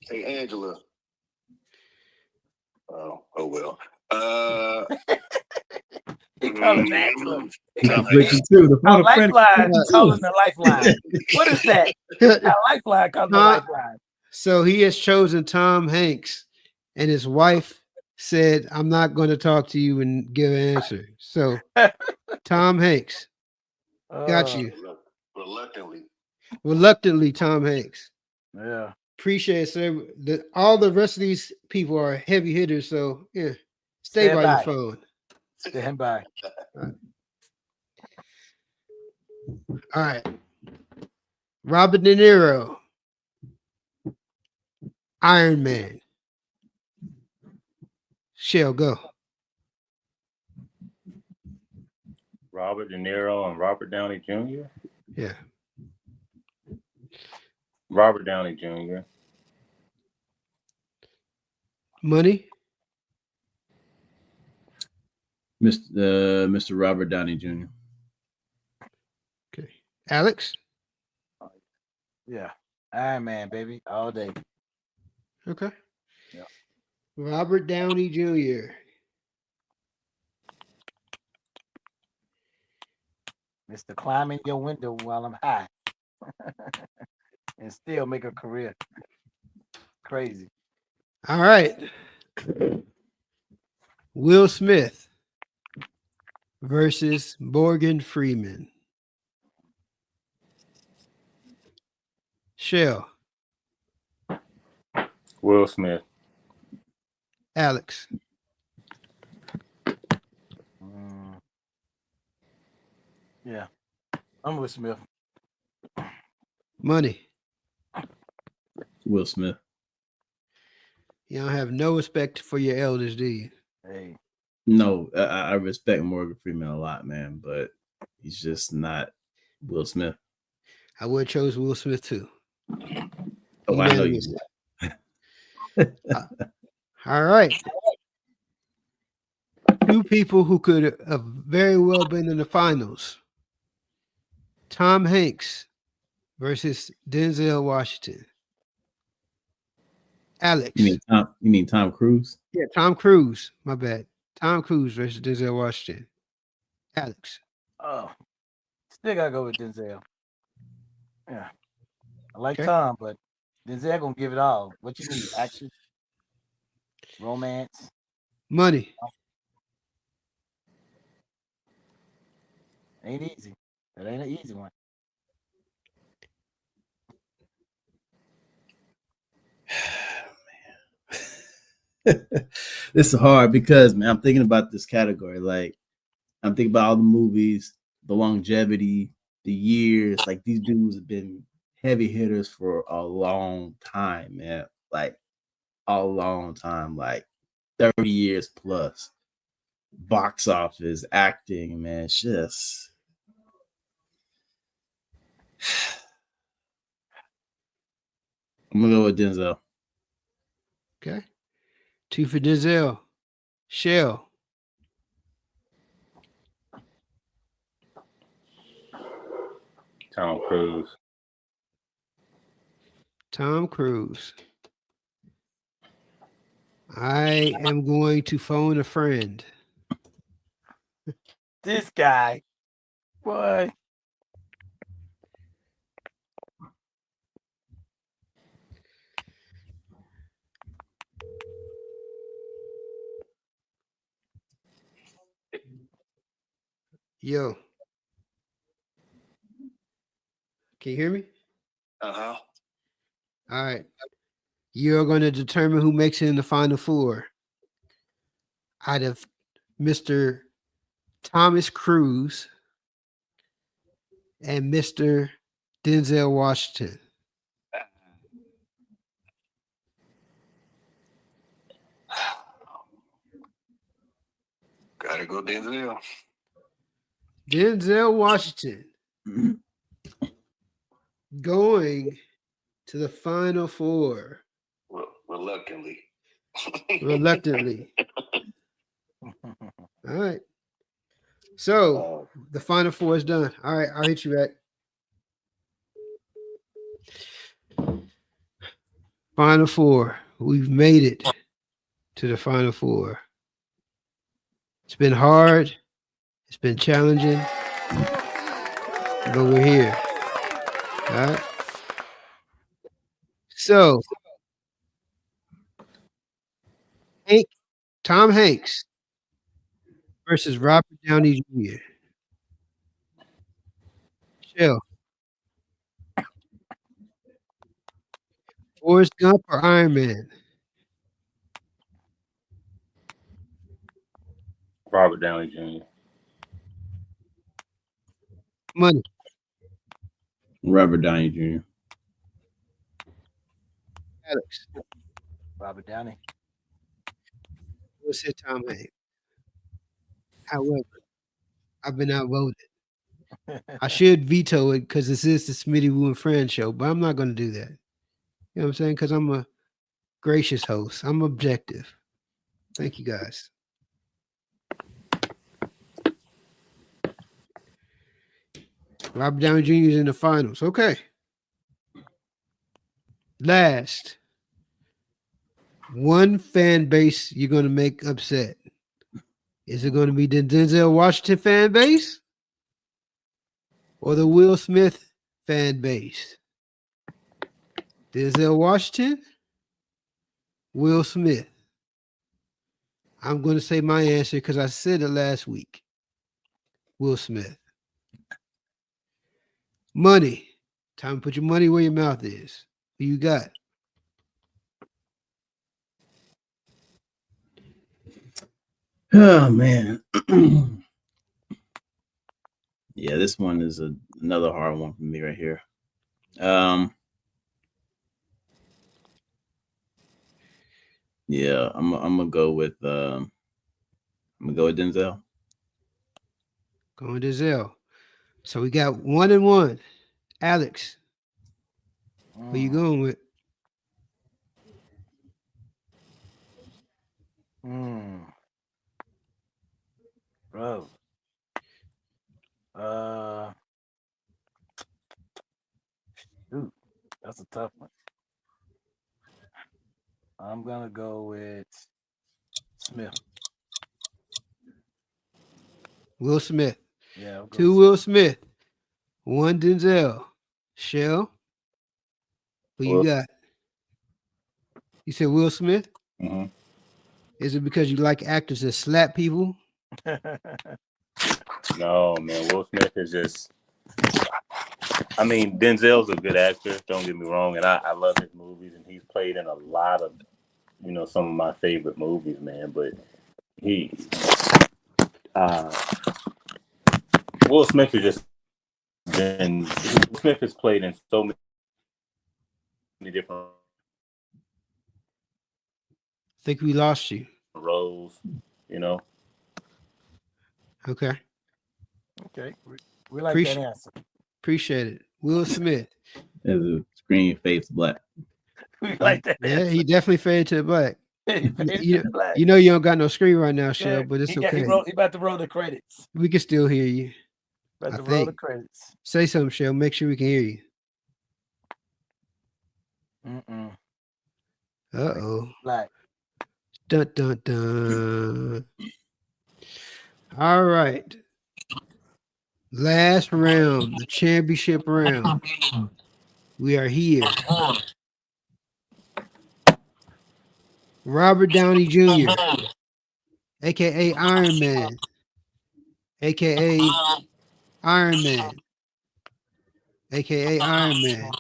Hey, Angela. Oh well. He calling Angela. The lifeline. Calling the lifeline. What is that? A lifeline calling the lifeline. So he has chosen Tom Hanks, and his wife said, "I'm not going to talk to you and give an answer." So, Tom Hanks, got you. Reluctantly, Tom Hanks. Yeah. Appreciate it, sir. All the rest of these people are heavy hitters, so yeah, stay by your phone. Stand by. All right. Robert De Niro, Iron Man. Shell, go. Robert De Niro and Robert Downey Jr. Yeah. Robert Downey Jr. Money. Mr. Robert Downey Jr. Okay. Alex. Yeah. Iron Man, baby, all day. Okay. Yeah. Robert Downey Jr. Mr. Climbing your window while I'm high. And still make a career. Crazy. All right. Will Smith versus Morgan Freeman. Shell. Will Smith. Alex. Yeah. I'm with Smith. Money. Will Smith. You don't have no respect for your elders, do you? Hey. No, I respect Morgan Freeman a lot, man, but he's just not Will Smith. I would have chose Will Smith too. Oh, I know you would. All right. Two people who could have very well been in the finals. Tom Hanks versus Denzel Washington. Alex. You mean Tom Cruise? Yeah, Tom Cruise. My bad. Tom Cruise versus Denzel Washington. Alex. Oh, still gotta go with Denzel. Yeah, I like Okay. Tom, but Denzel gonna give it all. What you need? Action, romance. Money. Ain't easy. That ain't an easy one. This is hard because, man, I'm thinking about this category. Like, I'm thinking about all the movies, the longevity, the years. Like, these dudes have been heavy hitters for a long time, man. Like, a long time, like 30 years plus. Box office, acting, man. It's just. I'm going to go with Denzel. Okay. 2 for Denzel. Shell. Tom Cruise. Tom Cruise. I am going to phone a friend. This guy, boy. Yo. Can you hear me? Uh-huh. All right. You're going to determine who makes it in the final four out of Mr. Thomas Cruise and Mr. Denzel Washington. Gotta go Denzel. Denzel Washington going to the final four. Reluctantly. Reluctantly. All right. So the final four is done. All right, I'll hit you back. Final four. We've made it to the final four. It's been hard. It's been challenging. But we're here. All right. So Tom Hanks versus Robert Downey Jr. Shell. Forrest Gump or Iron Man? Robert Downey Jr. Money. Robert Downey Jr. Alex. Robert Downey. We'll say Tom Hanks. However, I've been outvoted. I should veto it because this is the Smitty Woo and Friends show, but I'm not going to do that. You know what I'm saying? Because I'm a gracious host. I'm objective. Thank you, guys. Robert Downey Jr. is in the finals. Okay. Last. One fan base you're going to make upset. Is it going to be the Denzel Washington fan base or the Will Smith fan base? Denzel Washington, Will Smith. I'm going to say my answer because I said it last week. Will Smith. Money. Time to put your money where your mouth is. Who you got? Oh, man. Yeah, this one is another hard one for me right here. Yeah, I'm gonna go with Denzel. Going Denzel. So we got 1-1. Alex, who you going with? Bro. Dude, that's a tough one. I'm gonna go with Smith. Will Smith. Yeah. 2 Will Smith, 1 Denzel. Shell, who you got? You said Will Smith? Mm-hmm. Is it because you like actors that slap people? No, man. Will Smith is just. I mean, Denzel's a good actor. Don't get me wrong, and I love his movies, and he's played in a lot of, some of my favorite movies, man. But Will Smith has just been. Will Smith has played in so many different. I think we lost you. Roles, Okay. Okay. We like that answer. Appreciate it. Will Smith. As a screen face black. We like that Yeah, answer. he definitely faded to the black. He faded to the black. You know you don't got no screen right now, Shell, Yeah, but it's he okay. He about to roll the credits. We can still hear you. About to roll the credits. Say something, Shell. Make sure we can hear you. Uh-oh. Black. Dun, dun, dun. All right. Last round, the championship round. We are here. Robert Downey Jr., a.k.a. Iron Man, a.k.a. Iron Man, a.k.a. Iron Man.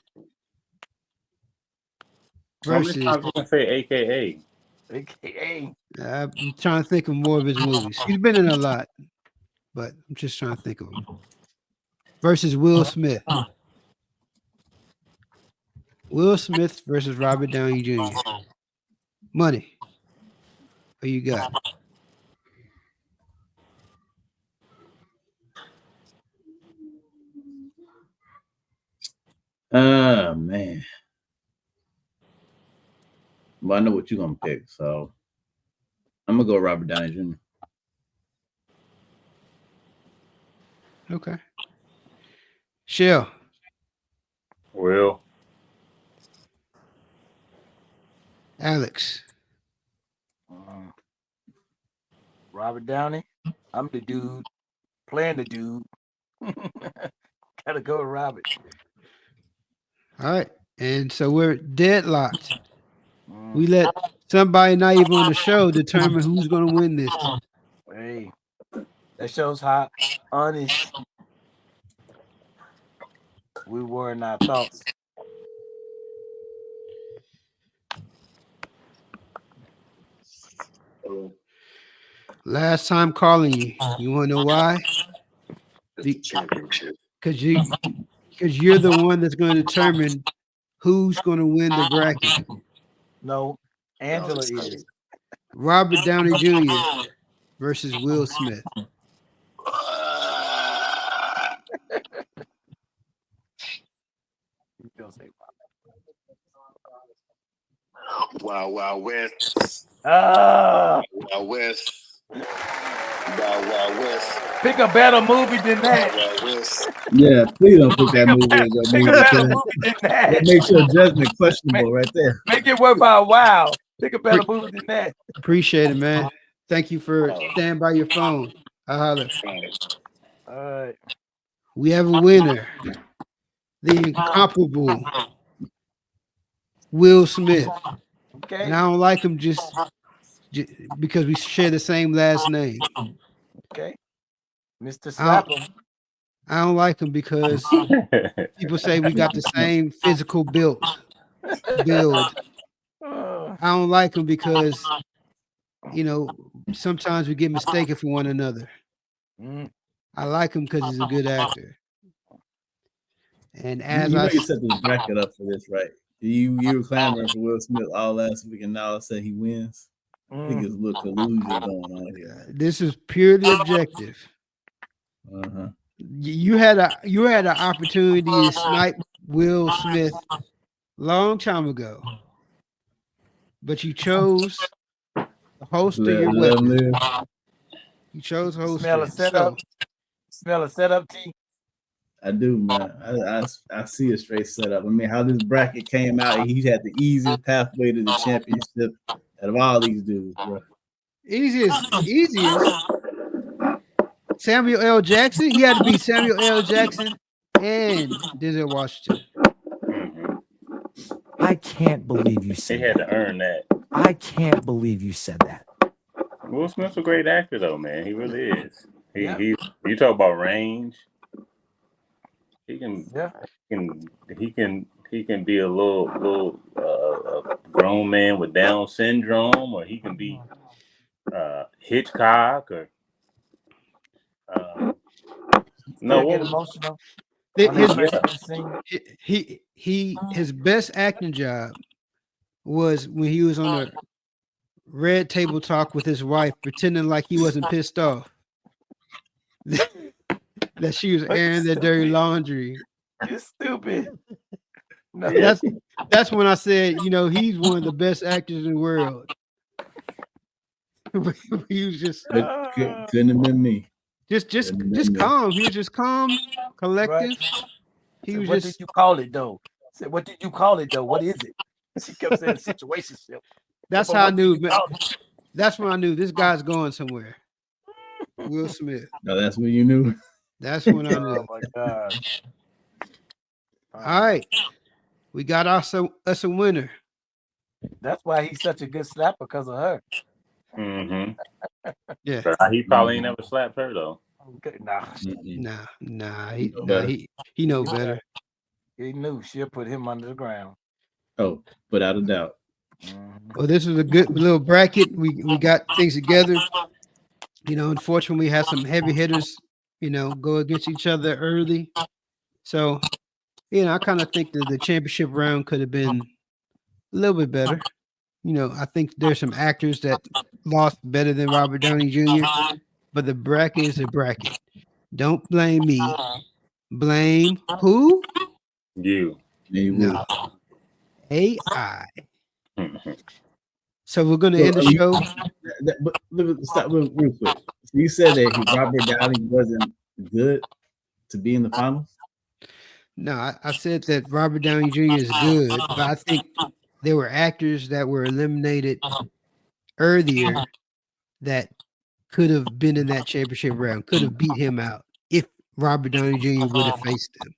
Versus. I was going to say AKA. AKA. I'm trying to think of more of his movies. He's been in a lot, but I'm just trying to think of him. Versus Will Smith. Will Smith versus Robert Downey Jr. Money. Who you got? Man. Well, I know what you're gonna pick, so I'm gonna go Robert Downey Jr. Okay. Shell. Will. Alex. Robert Downey. I'm the dude playing the dude. Gotta go with Robert. All right. And so we're deadlocked. We let somebody not even on the show determine who's going to win this. Hey, that shows how honest we were in our thoughts. Last time calling you. You want to know why? Championship. Because you're the one that's going to determine who's going to win the bracket. No, Angela is. Robert Downey Jr. versus Will Smith. Wow, wow, West. Ah, Wow, West. Wow, wow, West. pick a better movie than that. Wow, West. Yeah, please don't put that movie in your Pick a movie. better That movie than that. makes your judgment questionable right there. Make it worth our while. Pick a better movie than that. Appreciate it, man. Thank you for standing by your phone. I'll holler. All right. We have a winner. The incomparable Will Smith. Okay. And I don't like him just because we share the same last name. Okay. Mr. Slapper. I don't like him because people say we got the same physical build. I don't like him because, sometimes we get mistaken for one another. I like him because he's a good actor. And as you set this bracket up for this, right? You were clamoring for Will Smith all last week, and now all of a sudden he wins. I think there's a little collusion going on here. This is purely objective. Uh-huh. You had an opportunity to snipe Will Smith long time ago, but you chose to holster your weapon. You chose holster. Smell a setup, T. I do, man. I see a straight setup. I mean, how this bracket came out, he had the easiest pathway to the championship out of all these dudes, bro. Easiest. Samuel L. Jackson. He had to be Samuel L. Jackson and Denzel Washington. I can't believe you He said had that. to earn that. I can't believe you said that. Will Smith's a great actor, though, man. He really is. Yeah. You talk about range. He can. Yeah. He can be a little grown man with Down syndrome, or he can be Hitchcock, or Still get what? emotional. His best acting job was when he was on a red table talk with his wife, pretending like he wasn't pissed off that she was airing their dirty laundry. You're stupid. No. That's when I said, he's one of the best actors in the world. He was just couldn't have been me. Just calm. He was just calm, collective. Right. He was what just. did you call it though? I said, what did you call it though? What is it? She kept saying situationship. That's how I knew. That's when I knew this guy's going somewhere. Will Smith. No, that's when you knew. That's when I knew. Oh my God. All right, we got us a winner. That's why he's such a good slapper, because of her. Mm-hmm. Yeah. But he probably ain't never slapped her though. Okay, Nah. He know better. He knew she'll put him under the ground. Oh, without a doubt. Well, this was a good little bracket. We got things together. Unfortunately, we had some heavy hitters, go against each other early. So, I kind of think that the championship round could have been a little bit better. I think there's some actors that lost better than Robert Downey Jr., but the bracket is a bracket. Don't blame me. Blame who? You. No. AI. So we're going to end the show. But stop real quick. So you said that Robert Downey wasn't good to be in the finals? No, I said that Robert Downey Jr. is good, but I think there were actors that were eliminated earlier that could have been in that championship round, could have beat him out if Robert Downey Jr. would have faced him.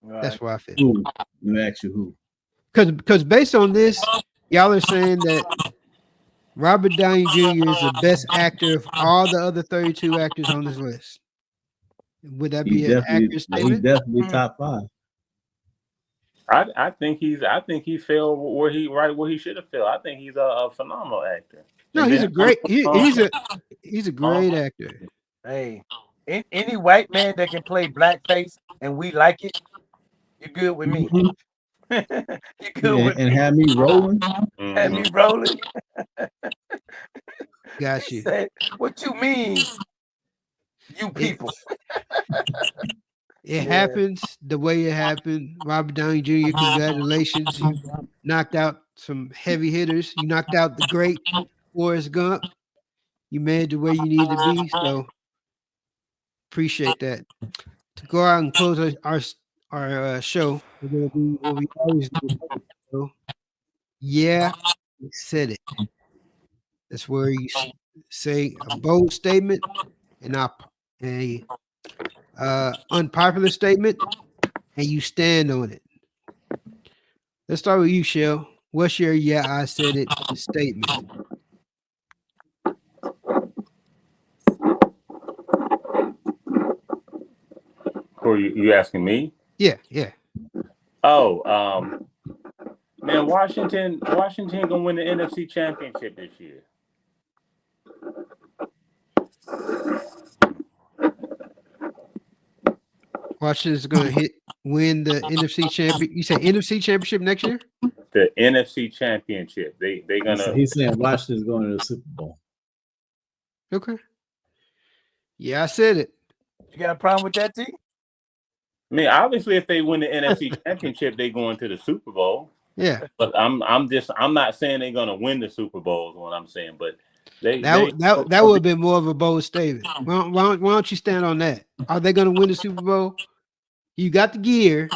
Right. That's why I feel. Who? Let me ask you who. Because based on this, y'all are saying that Robert Downey Jr. is the best actor of all the other 32 actors on this list. Would that be an accurate statement? He's definitely top 5. I think he fell where he should have fell. I think he's a phenomenal actor. No, he's a great he's a great actor. Hey, any white man that can play blackface and we like it, you're good with me. You're good with and me. have me rolling. Have me rolling. Got you. Said, what you mean, you people? It happens the way it happened. Robert Downey Jr., congratulations. You knocked out some heavy hitters. You knocked out the great Forrest Gump. You made it where you need to be. So appreciate that. To go out and close our show, we're going to do what we always do. Yeah, we said it. That's where you say a bold statement and a unpopular statement, and you stand on it. Let's start with you, Shell. What's your "yeah, I said it" statement? Who are you asking me? Yeah. Oh, man, Washington gonna win the NFC Championship this year. Washington's going to win the NFC championship. You say NFC championship next year? The NFC Championship. They gonna. He's saying Washington's going to the Super Bowl. Okay. Yeah, I said it. You got a problem with that, T? I mean, obviously, if they win the NFC Championship, they going to the Super Bowl. Yeah. But I'm not saying they're gonna win the Super Bowl is what I'm saying. But that would have been more of a bold statement. Why don't you stand on that? Are they going to win the Super Bowl? You got the gear.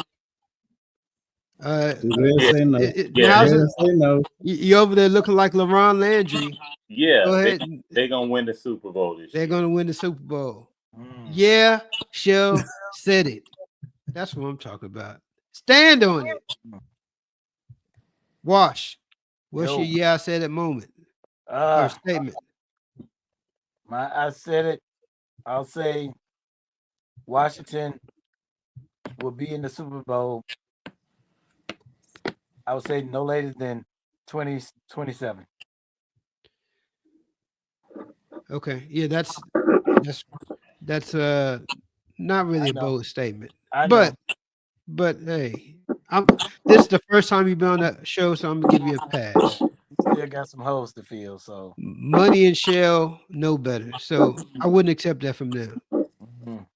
Say no. Say no. You over there looking like LeBron Landry. Yeah, Go ahead. They're gonna win the Super Bowl this year. They're going to win the Super Bowl. Yeah, Shell said it. That's what I'm talking about. Stand on it. Wash. What's your I said it moment or statement? I said it. I'll say Washington will be in the Super Bowl. I would say no later than 2027. Okay. Yeah, that's not really a bold statement. But hey, this is the first time you've been on that show, so I'm gonna give you a pass. Still got some holes to fill, so Money and Shell know better, so I wouldn't accept that from them.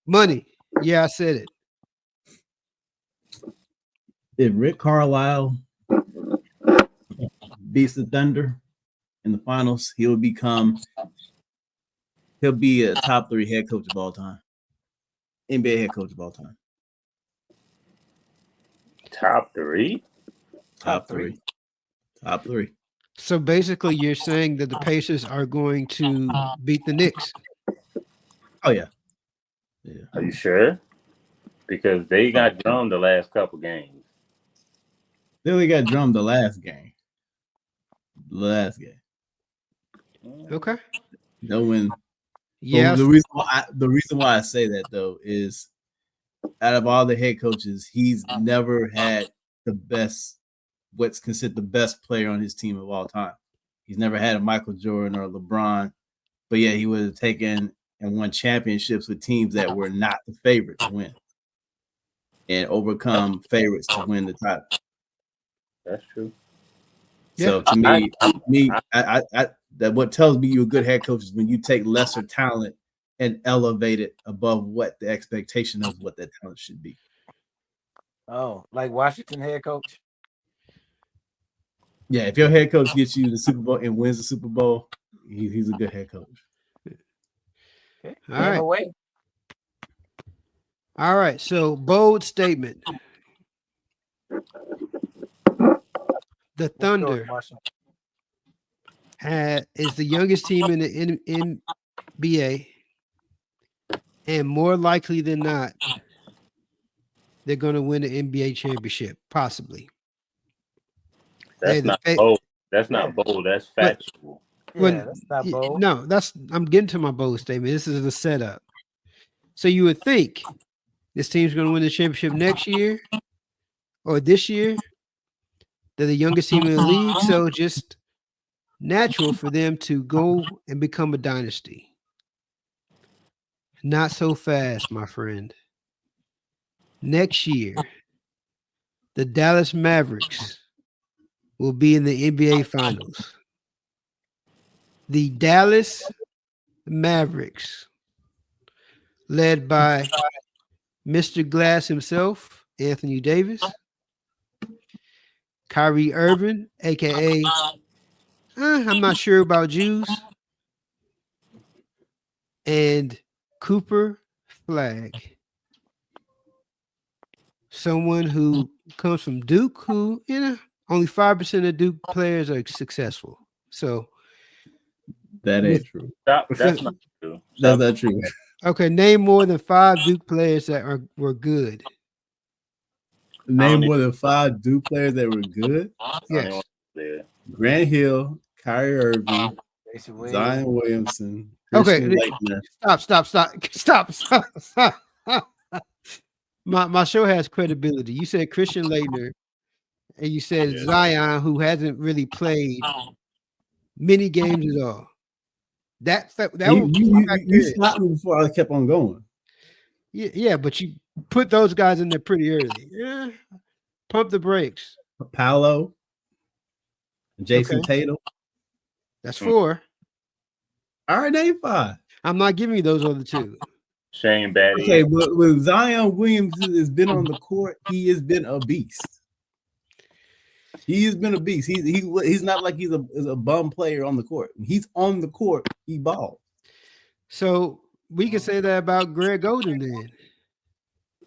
Money, yeah, I said it. If Rick Carlisle beats the Thunder in the finals, he'll be a top 3 head coach of all time. NBA head coach of all time. Top 3? Top three. So basically, you're saying that the Pacers are going to beat the Knicks. Oh yeah. Are you sure? Because they got drummed the last couple games. They only got drummed the last game. Okay. They'll win. Yeah. The reason why I say that though is, out of all the head coaches, he's never had what's considered the best player on his team of all time. He's never had a Michael Jordan or LeBron, but yeah, he would have taken and won championships with teams that were not the favorite to win and overcome favorites to win the title. That's true. So to me, that what tells me you're a good head coach is when you take lesser talent and elevate it above what the expectation of what that talent should be. Oh, like Washington head coach? Yeah, if your head coach gets you the Super Bowl and wins the Super Bowl, he's a good head coach. Okay. All right. All right. So bold statement. The Thunder is the youngest team in the NBA, and more likely than not, they're going to win the NBA championship, possibly. That's not bold. That's not bold. That's factual. That's not bold. No, I'm getting to my bold statement. This is the setup. So you would think this team's going to win the championship next year or this year. They're the youngest team in the league, so just natural for them to go and become a dynasty. Not so fast, my friend. Next year, the Dallas Mavericks will be in the NBA Finals. The Dallas Mavericks, led by Mr. Glass himself, Anthony Davis, Kyrie Irving, a.k.a. I'm not sure about Jews, and Cooper Flag, someone who comes from Duke, who, only 5% of Duke players are successful. So that ain't true. That's not true. That's not true. Okay, name more than 5 Duke players that were good. Name more than 5 Duke players that were good? Yes. Grant Hill, Kyrie Irving, Zion Williamson. Okay, stop. My show has credibility. You said Christian Laettner, and you said Zion, who hasn't really played many games at all. You stopped me before I kept on going. Yeah, but you put those guys in there pretty early. Yeah, pump the brakes. Paolo, Jason Tatum. That's 4. All right, name 5. I'm not giving you those other 2. Shane Battier. Okay, but when Zion Williamson has been on the court, he has been a beast. He has been a beast. He's not like he's a bum player on the court. When he's on the court, he balls. So we can say that about Greg Oden then.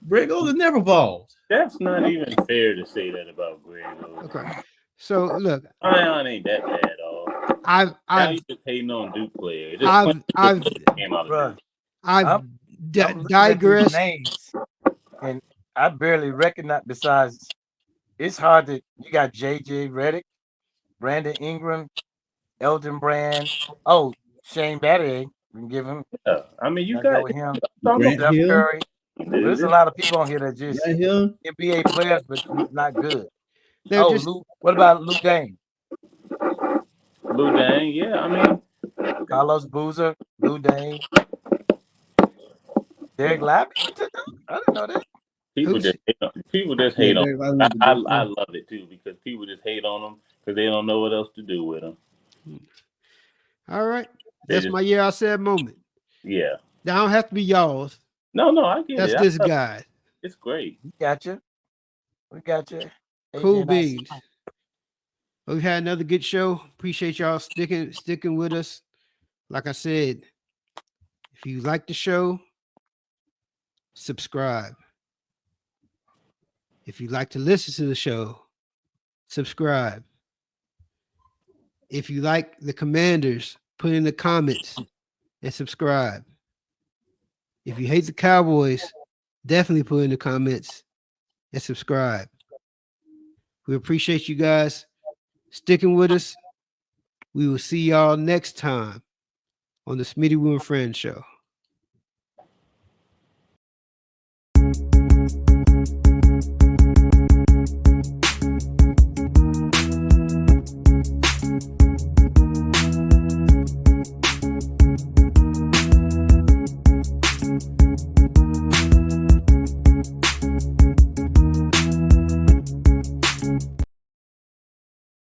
Greg Oden never balled. That's not even fair to say that about Greg Oden. Okay. So look, Zion ain't that bad at all. I've just hating on Duke players. I'm looking at these digress. names, and I barely recognize. Besides, it's hard to. You got J.J. Redick, Brandon Ingram, Elton Brand. Oh, Shane Battier. We can give him. Yeah. I mean, you I go got with him. Grant Steph Hill. Curry. There's a lot of people on here that just Grant Hill. NBA players, but not good. They're Oh, just Lou. What about Lou Dane? Lou Dang. Yeah, I mean, Carlos Boozer, Lou Dane, Derek Lively went to them? I didn't know that. people Who's- just hate on, people just Yeah, hate on. Derek Lively went to I Duke, love it too because people just hate on them because they don't know what else to do with them. all right. They That's just- my year I said moment. Yeah. That don't have to be y'all's. No, I get That's it. this I love it. guy. It's great. We got you. We got you. Cool AJ and I- beans. We've had another good show. Appreciate y'all sticking with us. Like I said, if you like the show, subscribe. If you like to listen to the show, subscribe. If you like the Commanders, put in the comments and subscribe. If you hate the Cowboys, definitely put in the comments and subscribe. We appreciate you guys sticking with us. We will see y'all next time on the Smitty Woo and Friends Show.